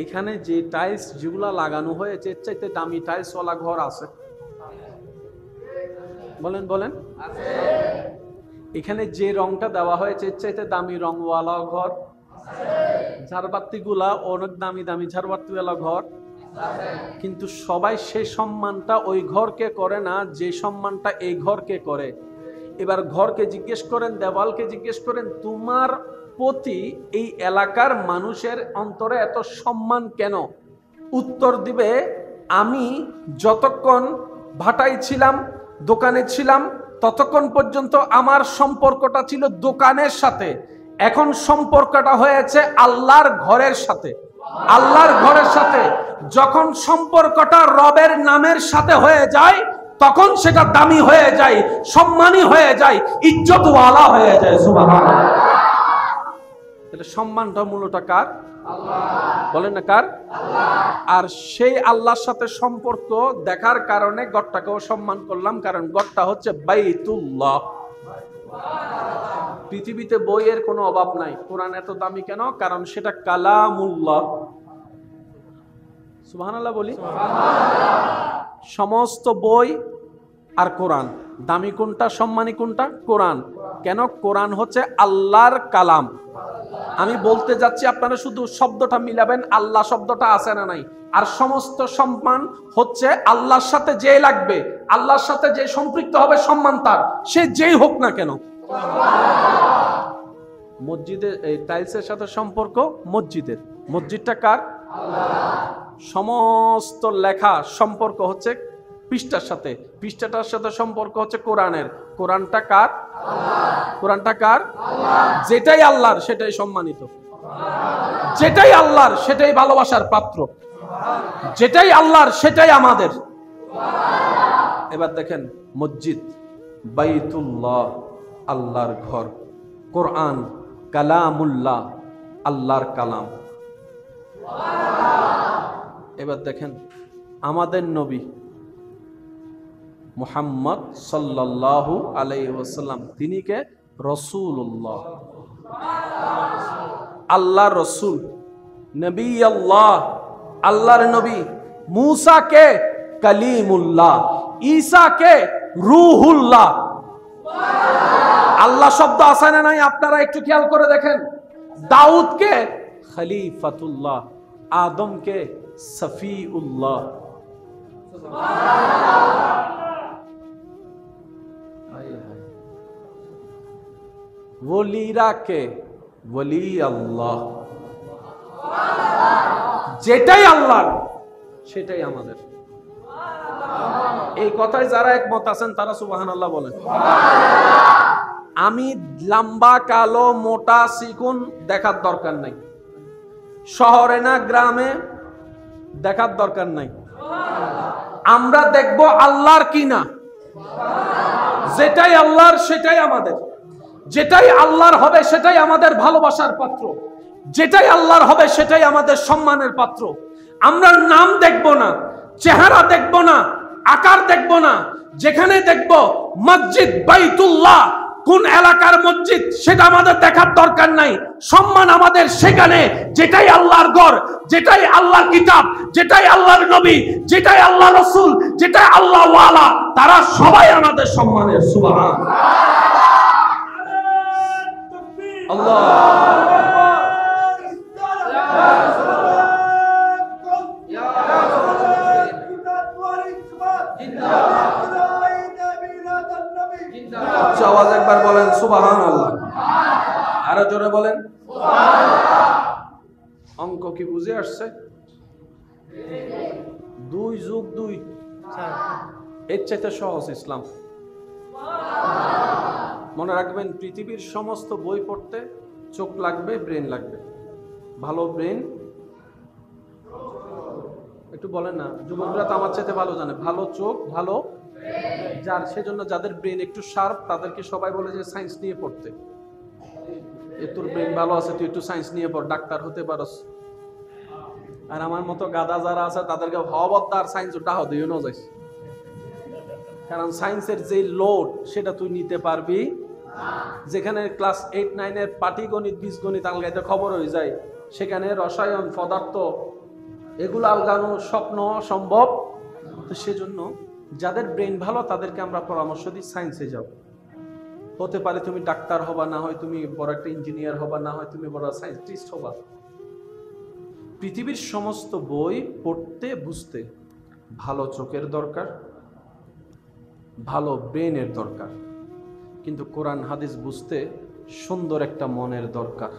এখানে যে টাইলস যেগুলা লাগানো হয়েছে, এর চাইতে দামি টাইলস ওয়ালা ঘর আছে? বলেন বলেন। এখানে যে রংটা দেওয়া হয়েছে, এর চাইতে দামি রংওয়ালা ঘর? ঝাড়বাতি গুলা অনেক দামি দামি ঝাড়বাতিওয়ালা ঘর, কিন্তু সবাই সেই সম্মানটা ওই ঘরকে করে না যে সম্মানটা এই ঘরকে করে। এবার ঘরকে জিজ্ঞেস করেন, দেওয়ালকে জিজ্ঞেস করেন, তোমার প্রতি এই এলাকার মানুষের অন্তরে এত সম্মান কেন? উত্তর দিবে, আমি যতক্ষণ ভাটায় ছিলাম, দোকানে ছিলাম, ততক্ষণ পর্যন্ত আমার সম্পর্কটা ছিল দোকানের সাথে, এখন সম্পর্কটা হয়েছে আল্লাহর ঘরের সাথে। আল্লাহর ঘরের সাথে যখন সম্পর্কটা রবের নামের সাথে হয়ে যায়, তখন সেটা দামি হয়ে যায়, সম্মানী হয়ে যায়, ইজ্জতওয়ালা হয়ে যায়। সুবহানাল্লাহ। তাহলে সম্মানটা মূলত কার? আল্লাহ। বলেন না কার? আল্লাহ। আর সেই আল্লাহর সাথে সম্পর্ক দেখার কারণে গড়টাকেও সম্মান করলাম, কারণ গড়টা হচ্ছে বাইতুল্লাহ। পৃথিবীতে বইয়ের কোনো অভাব নাই। কোরআন এত দামি কেন? কারণ সেটা কালামুল্লাহ। সুবহানাল্লাহ বলি। সমস্ত বই আর কোরআন, দামি কোনটা, সম্মানী কোনটা? কোরআন। কেন? কোরআন হচ্ছে আল্লাহর কালাম। আমি বলতে যাচ্ছি, আপনারা শুধু শব্দটা মিলাবেন, আল্লাহ শব্দটা আছে না নাই। আর সমস্ত সম্মান হচ্ছে আল্লাহর সাথে যে লাগবে, আল্লাহর সাথে যে সম্পৃক্ত হবে সম্মান তার, সে যেই হোক না কেন। মসজিদের এই টাইলসের সাথে সম্পর্ক মসজিদের, মসজিদটা কার? সমস্ত লেখা সম্পর্ক হচ্ছে পৃষ্ঠার সাথে, পৃষ্ঠাটার সাথে সম্পর্ক হচ্ছে কোরআনের। কোরআনটা কার? কোরআনটা কার? যেটাই আল্লাহর সেটাই সম্মানিত, যেটাই আল্লাহর সেটাই ভালোবাসার পাত্র, যেটাই আল্লাহর সেটাই আমাদের। এবার দেখেন, মসজিদ বাইতুল্লাহ, আল্লাহর ঘর। কোরআন কালামুল্লাহ, আল্লাহর কালাম। এবার দেখেন, আমাদের নবী মুহাম্মদ সাল্লাল্লাহু আলাইহি ওয়াসাল্লাম, তিনি কে? রাসূলুল্লাহ, আল্লাহর রাসূল, নবী আল্লাহ, আল্লাহর নবী। মূসা কে? কালিমুল্লাহ। ঈসা কে? রূহুল্লাহ। আল্লাহ শব্দ আছে না নাই? আপনারা একটু খেয়াল করে দেখেন। দাউদ কে? খলিফাতুল্লাহ। আদম কে? সফিউল্লাহ। ওলিরা কে? ওলি আল্লাহ। যেটাই আল্লাহর সেটাই আমাদের। এই কথায় যারা একমত আছেন তারা সুবহানাল্লাহ বলেন। আমি লম্বা, কালো, মোটা, চিকন দেখার দরকার নাই, শহরে না গ্রামে দেখার দরকার নাই। আমরা দেখব আল্লাহর কিনা। যেটাই আল্লাহর সেটাই আমাদের, যেটাই আল্লাহর হবে সেটাই আমাদের ভালোবাসার পাত্র, যেটাই আল্লাহর হবে সেটাই আমাদের সম্মানের পাত্র। আমরা নাম দেখব না, চেহারা দেখব না, আকার দেখব না। যেখানে দেখব মসজিদ বাইতুল্লাহ, কোন এলাকার মসজিদ সেটা আমাদের দেখার দরকার নাই। সম্মান আমাদের সেখানে যেটাই আল্লাহর ঘর, যেটাই আল্লাহর কিতাব, যেটাই আল্লাহর নবী, যেটাই আল্লাহ রাসূল, যেটাই আল্লাহ ওয়ালা, তারা সবাই আমাদের সম্মানের। সুবহানাল্লাহ। আল্লাহ আওয়াজ একবার বলেন সুবহানাল্লাহ। আরো জোরে বলেন সুবহানাল্লাহ। অঙ্ক কি বুঝে আসছে? 2 যোগ 2 এর চাইতে সহজ ইসলাম। মনে রাখবেন, পৃথিবীর সমস্ত বই পড়তে চোখ লাগবে, ব্রেন লাগবে। ভালো ব্রেন, একটু বলেন না, যুবকরা তো আমার চাইতে ভালো জানে। ভালো চোখ, ভালো যার, সেজন্য যাদের ব্রেন একটু শার্প তাদেরকে সবাই বলে যে সায়েন্স নিয়ে পড়তে। তোর ব্রেন ভালো আছে, তুই একটু সায়েন্স নিয়ে পড়, ডাক্তার হতে পারস। আর আমার মতো গাদা যারা আছে তাদেরকে হবদ্দার সায়েন্স ডাহ দিও না যাইস, কারণ সায়েন্সের যে লোড সেটা তুই নিতে পারবি। যেখানে ক্লাস 8-9 এর পাটিগণিত, বীজগণিত আলগাইতে খবর হয়ে যায়, সেখানে রসায়ন, পদার্থ এগুলো আলগানো স্বপ্ন সম্ভব। তো সেজন্য যাদের ব্রেন ভালো তাদেরকে আমরা পরামর্শ দিই সায়েন্সে যাও। হতে পারে তুমি ডাক্তার হবা, না হয় তুমি বড় একটা ইঞ্জিনিয়ার হবা, না হয় তুমি বড় সায়েন্টিস্ট হবা। পৃথিবীর সমস্ত বই পড়তে বুঝতে ভালো চোখের দরকার, ভালো ব্রেনের দরকার, কিন্তু কোরআন হাদিস বুঝতে সুন্দর একটা মনের দরকার।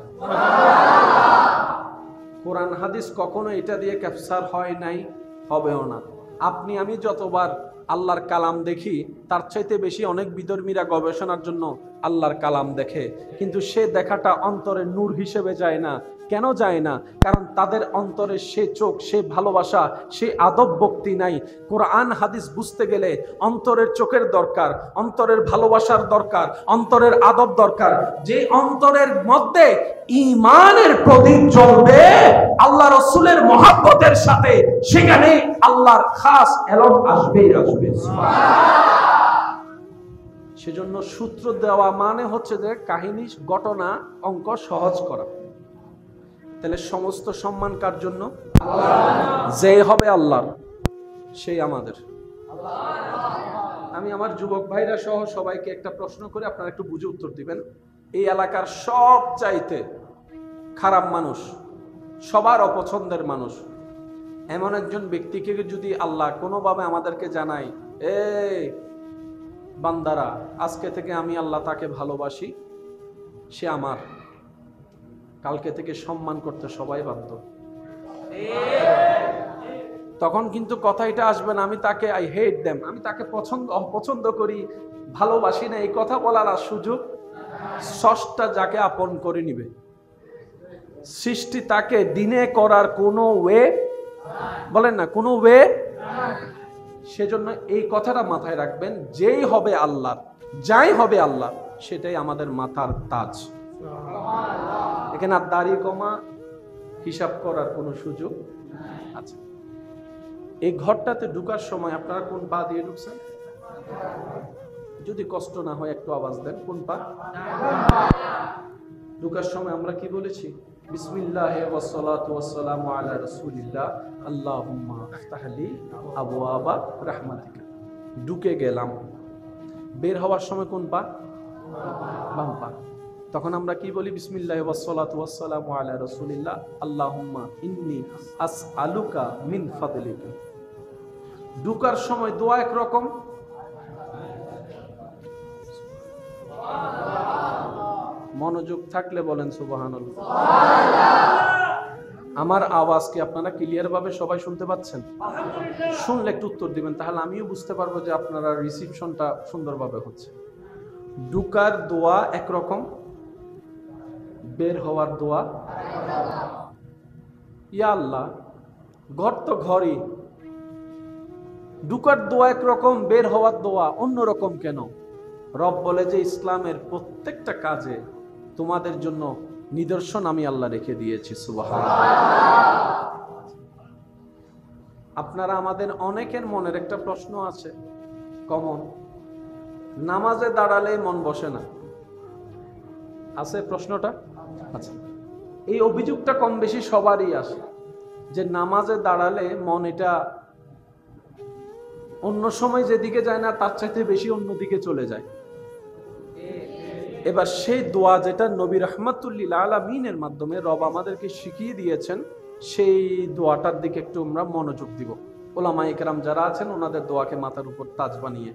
কোরআন হাদিস কখনো এটা দিয়ে ক্যাপচার হয় নাই, হবেও না। আপনি আমি যতবার আল্লাহর কালাম দেখি তার চাইতে বেশি অনেক বিধর্মীরা গবেষণার জন্য আল্লাহর কালাম দেখে, কিন্তু সে দেখাটা অন্তরে নূর হিসেবে যায় না। কেন যায় না? কারণ তাদের অন্তরে সে চোখ, সে ভালোবাসা, সে আদব ভক্তি নাই। কোরআন হাদিস বুঝতে গেলে অন্তরের চোখের দরকার, অন্তরের ভালোবাসার দরকার, অন্তরের আদব দরকার। যে অন্তরের মধ্যে ঈমানের প্রদীপ জ্বলবে আল্লাহ রাসূলের মহব্বতের সাথে, সেখানে আল্লাহর খাস এলম আসবেই আসবে। সেজন্য সূত্র দেওয়া মানে হচ্ছে যে কাহিনী, ঘটনা, অঙ্ক সহজ করা। তাহলে সমস্ত সম্মান কার জন্য? যে হবে আল্লাহর, সেই আমাদের। আমি আমার যুবক ভাইরা সহ সবাইকে একটা প্রশ্ন করে আপনারা একটু বুঝে উত্তর দিবেন। এই এলাকার সব চাইতে খারাপ মানুষ, সবার অপছন্দের মানুষ, এমন একজন ব্যক্তিকে যদি আল্লাহ কোনোভাবে আমাদেরকে জানায়, এই বান্দারা আজকে থেকে আমি আল্লাহ তাকে ভালোবাসি, সে আমার, কালকে থেকে সম্মান করতে সবাই বাধ্য। তখন কিন্তু কথা এটা আসবে না আমি তাকে আই হেট দেম, আমি তাকে অপছন্দ করি, ভালোবাসি না, এই কথা বলার আর সুযোগ স্রষ্টা যাকে আপন করে নিবে, সৃষ্টি তাকে দিনে করার কোনো ওয়ে, বলেন না কোনো ওয়ে। সেজন্য এই কথাটা মাথায় রাখবেন, যেই হবে আল্লাহ, যাই হবে আল্লাহ, সেটাই আমাদের মাথার তাজ। এখানে আর দাড়ি কমা হিসাব করার কোনো সুযোগ আছে? এই ঘরটাতে ঢুকার সময় আপনারা কোন পা দিয়ে ঢুকছেন? যদি কষ্ট না হয় একটু আওয়াজ দেন, কোন পা? ঢুকার সময় আমরা কি বলেছি? বিসমিল্লাহি ওয়াসসালাতু ওয়াসসালামু আলা রাসূলিল্লাহ, আল্লাহুম্মা আফতাহ লি আবওয়াবা রাহমাতিকা। ঢুকে গেলাম, বের হওয়ার সময় কোন পা? বাম পা। তখন আমরা কি বলি? বিসমিল্লাহি ওয়াসসালাতু ওয়াসসালামু আলা রাসূলিল্লাহ, আল্লাহুম্মা ইন্নী আসআলুকা মিন ফাদলিকা। ঢুকার সময় দোয়া একরকম, মনোযোগ থাকলে বলেন সুবহানাল্লাহ। আমার আওয়াজ কি আপনারা ক্লিয়ার ভাবে সবাই শুনতে পাচ্ছেন? শুনলে একটু উত্তর দিবেন, তাহলে আমিও বুঝতে পারবো যে আপনারা রিসিপশনটা সুন্দরভাবে হচ্ছে। ঢুকার দোয়া একরকম, বের হওয়ার দোয়া। ইয়া আল্লাহ, ঘর তো ঘরই, ঢুকার দোয়া একরকম, বের হওয়ার দোয়া অন্যরকম কেন? রব বলে যে ইসলামের প্রত্যেকটা কাজে তোমাদের জন্য নিদর্শন আমি আল্লাহ রেখে দিয়েছি। সুবহানাল্লাহ। আপনারা আমাদের অনেকের মনের একটা প্রশ্ন আছে কমন, নামাজে দাঁড়ালে মন বসে না, আছে প্রশ্নটা? আচ্ছা, এই অভিযোগটা কম বেশি সবারই আসে যে নামাজে দাঁড়ালে মন এটা অন্য সময় যেদিকে যায় না তার চাইতে বেশি অন্যদিকে চলে যায়। এবার সেই দোয়া যেটা নবী রাহমাতুল লিল আলামিনের মাধ্যমে রব আমাদেরকে শিখিয়ে দিয়েছেন, সেই দোয়াটার দিকে একটু আমরা মনোযোগ দিব। ওলামায়ে কেরাম যারা আছেন ওনাদের দোয়াকে মাথার উপর তাজ বানিয়ে,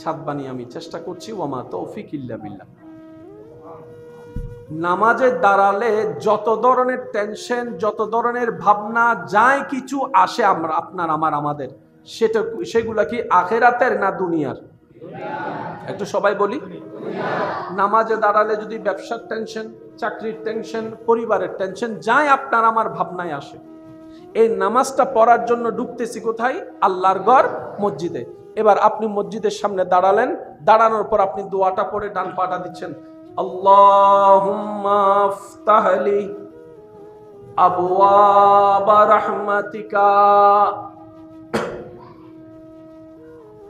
ছাদ বানিয়ে আমি চেষ্টা করছি। ওয়ামা তৌফিক ইল্লা বিল্লাহ। নামাজে দাঁড়ালে যত ধরনের টেনশন, যত ধরনের ভাবনা, যাই কিছু আসে আমরা আপনার আমাদের, সেগুলা কি আখিরাতের না দুনিয়ার? একটু সবাই বলি। নামাজে দাঁড়ালে যদি ব্যবসার টেনশন, চাকরির টেনশন, পরিবারের টেনশন, যাই আপনার আমার ভাবনায় আসে, এই নামাজটা পড়ার জন্য ঢুকতেছি কোথায়? আল্লাহর ঘর, মসজিদে। এবার আপনি মসজিদের সামনে দাঁড়ালেন, দাঁড়ানোর পর আপনি দোয়াটা পড়ে ডান পাটা দিচ্ছেন, আল্লাহুম্মা আফতাহ লি আবওয়াবা রাহমাতিকা।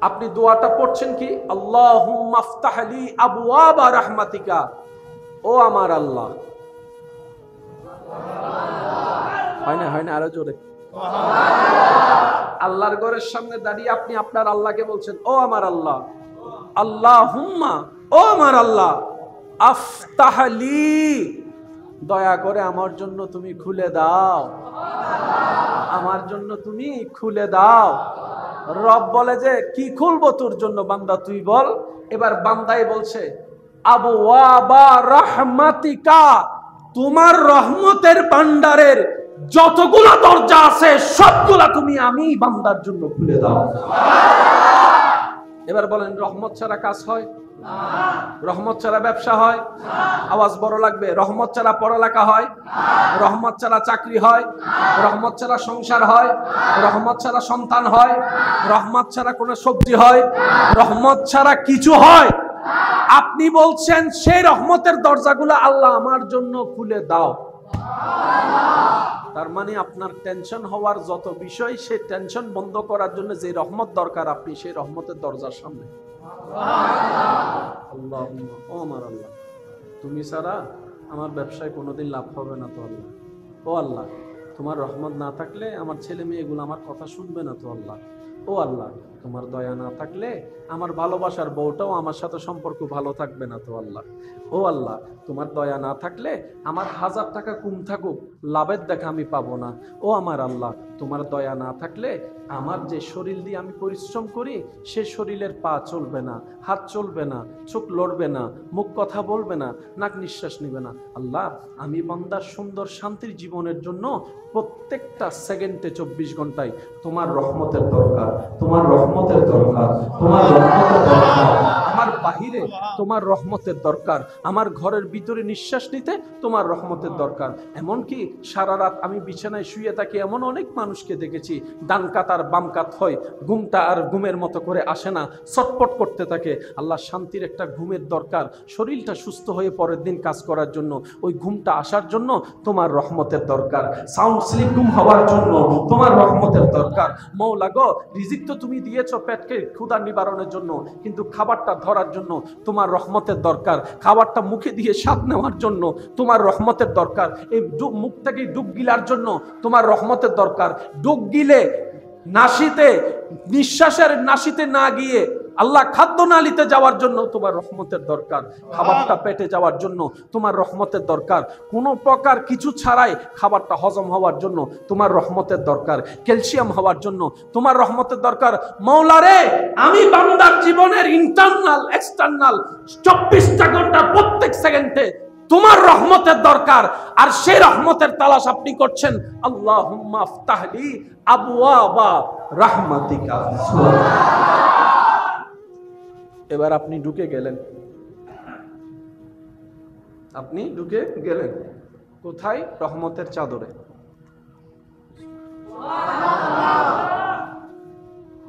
আপনি দোয়াটা পড়ছেন কি? আল্লাহুম্মা আফতাহ লি আবওয়াবা রাহমাতিকা। ও আমার আল্লাহ, হয় না আরো জোরে। আল্লাহর ঘরের সামনে দাঁড়িয়ে আপনি আপনার আল্লাহকে বলছেন, ও আমার আল্লাহ, আল্লাহুম্মা, ও আমার আল্লাহ, আফতাহ লি, দয়া করে আমার জন্য তুমি খুলে দাও, আমার জন্য তুমি খুলে দাও। রব বলে যে কি খুলবো তোর জন্য বান্দা, তুই বল। এবার বান্দাই বলছে, আবওয়াবা রাহমাতিকা, তোমার রহমতের ভান্ডারের যতগুলা দরজা আছে সবগুলা তুমি আমি বান্দার জন্য খুলে দাও। এবার বলেন, রহমত ছাড়া কাজ হয়? রহমত ছাড়া ব্যবসা হয়? আওয়াজ বড় লাগবে। রহমত ছাড়া পড়ালেখা হয়? রহমত ছাড়া চাকরি হয়? রহমত ছাড়া সংসার হয়? রহমত ছাড়া সন্তান হয়? রহমত ছাড়া কোনো সবজি হয়? রহমত ছাড়া কিছু হয়? আপনি বলছেন সেই রহমতের দরজাগুলো আল্লাহ আমার জন্য খুলে দাও। তার মানে আপনার টেনশন হওয়ার যত বিষয়, সেই টেনশন বন্ধ করার জন্য যে রহমত দরকার, আপনি সেই রহমতের দরজার সামনে। আল্লাহুম্মা, ও আমার আল্লাহ, তুমি ছাড়া আমার ব্যবসায় কোনোদিন লাভ হবে না তো আল্লাহ। ও আল্লাহ, তোমার রহমত না থাকলে আমার ছেলে মেয়েগুলো আমার কথা শুনবে না তো আল্লাহ। ও আল্লাহ, তোমার দয়া না থাকলে আমার ভালোবাসার বউটাও আমার সাথে সম্পর্ক ভালো থাকবে না তো আল্লাহ। ও আল্লাহ, তোমার দয়া না থাকলে আমার 1000 টাকা কম থাকুক, লাভের দেখা আমি পাবো না। ও আমার আল্লাহ, তোমার দয়া না থাকলে আমার যে শরীর দিয়ে আমি পরিশ্রম করি সে শরীরের পা চলবে না, হাত চলবে না, চোখ লড়বে না, মুখ কথা বলবে না, নাক নিঃশ্বাস নিবে না। আল্লাহ, আমি বান্দার সুন্দর শান্তির জীবনের জন্য প্রত্যেকটা সেকেন্ডে 24 ঘন্টায় তোমার রহমতের দরকার, তোমার রহমতের দরকার, তোমার রহমতের দরকার। আমার বাহিরে তোমার রহমতের দরকার, আমার ঘরের ভিতরে নিঃশ্বাস নিতে তোমার রহমতের দরকার। এমনকি সারা রাত আমি বিছানায় শুয়ে থাকি, এমন অনেক মানুষকে দেখেছি ডান কাত আর বাম কাত হয়, ঘুমটা আর ঘুমের মতো করে আসে না, ছটপট করতে থাকে। আল্লাহ, শান্তির একটা ঘুমের দরকার, শরীরটা সুস্থ হয়ে পরের দিন কাজ করার জন্য, ওই ঘুমটা আসার জন্য তোমার রহমতের দরকার। সাউন্ড স্লিপ ঘুম হওয়ার জন্য তোমার রহমতের দরকার। মওলা গো, রিজিক তো তুমি দিয়েছো পেটকে ক্ষুধা নিবারণের জন্য, কিন্তু খাবারটা ধরার জন্য তোমার রহমতের দরকার। খাবারটা মুখে দিয়ে স্বাদ নেওয়ার জন্য তোমার রহমতের দরকার। এই মুখ থেকে ডুব গিলার জন্য তোমার রহমতের দরকার। ডুব গিলে নাসিতে, নিঃশ্বাসের নাসিতে না গিয়ে আল্লাহ খাদ্য নালীতে যাওয়ার জন্য তোমার রহমতের দরকার। খাবারটা পেটে যাওয়ার জন্য তোমার রহমতের দরকার। কোনো প্রকার কিছু ছাড়াই খাবারটা হজম হওয়ার জন্য তোমার রহমতের দরকার। ক্যালসিয়াম হওয়ার জন্য তোমার রহমতের দরকার। মওলা রে, আমি বান্দার জীবনের ইন্টারনাল এক্সটার্নাল 24টা ঘন্টা প্রত্যেক সেকেন্ডে তোমার রহমতের দরকার। আর সেই রহমতের তালাশ আপনি করছেন। আল্লাহুম্মা আফতাহলি আবওয়াবা রাহমাতিকা। এবার আপনি ঢুকে গেলেন, আপনি ঢুকে গেলেন কোথায়? রহমতের চাদরে।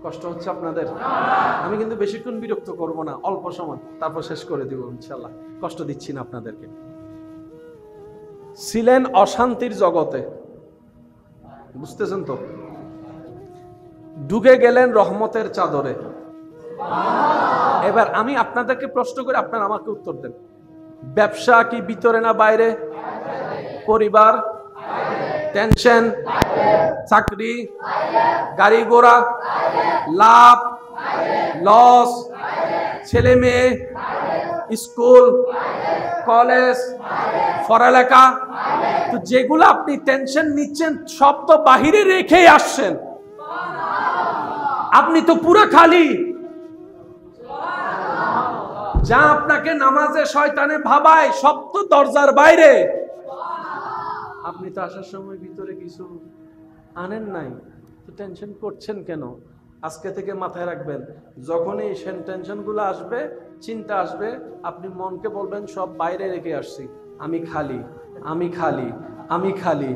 কষ্ট হচ্ছে আপনাদের? আমি কিন্তু বেশিক্ষণ বিরক্ত করব না, অল্প সময়, তারপর শেষ করে দিব ইনশাআল্লাহ। কষ্ট দিচ্ছি না আপনাদেরকে। ছিলেন অশান্তির জগতে, বুঝতেছেন তো? ঢুকে গেলেন রহমতের চাদরে। এবার আমি আপনাদেরকে প্রশ্ন করে আপনারা আমাকে উত্তর দেন। ব্যবসা কি ভিতরে না বাইরে? পরিবার, টেনশন, চাকরি, গাড়ি ঘোড়া, লাভ লস, ছেলে মেয়ে, স্কুল কলেজ, পড়ালেখা, তো যেগুলো আপনি টেনশন নিচ্ছেন সব তো বাহিরে রেখেই আসছেন। আপনি তো পুরো খালি। যা আপনাকে নামাজে শয়তানে ভাবায় সব তো দরজার বাইরে। আপনি তো আসার সময় ভিতরে কিছু আনেন নাই, তো টেনশন করছেন কেন? আজকে থেকে মাথায় রাখবেন, যখনই টেনশন গুলো আসবে, চিন্তা আসবে, আপনি মনকে বলবেন সব বাইরে রেখে আসছি, আমি খালি, আমি খালি, আমি খালি,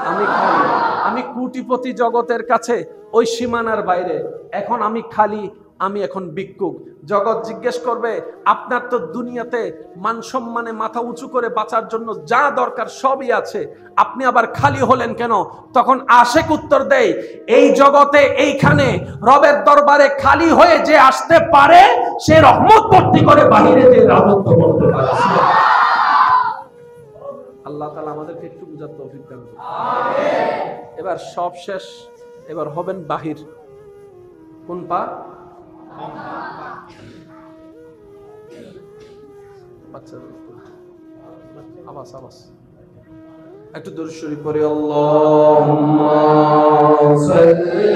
আমি খালি, আমি কোটিপতি জগতের কাছে ওই সীমানার বাইরে, এখন আমি খালি, আমি এখন ভিক্ষুক। জগৎ জিজ্ঞেস করবে, আপনার তো দুনিয়াতে মান সম্মানে মাথা উঁচু করে বাঁচার জন্য যা দরকার সবই আছে, আপনি আবার খালি হলেন কেন? তখন আশেক উত্তর দেয়, এই জগতে এইখানে রবের দরবারে খালি হয়ে যে আসতে পারে সে রহমত ভর্তি করে বাহিরে যে রাজত্ব করতে পারে। আল্লাহ তাআলা আমাদেরকে একটু বুঝার তৌফিক দান করুন। এবার সব শেষ, এবার হবেন বাহির। কোন পা? আওয়াজ আওয়াজ একটু দরুদ শরীফ পড়ি। আল্লাহুম্মা সাল্লি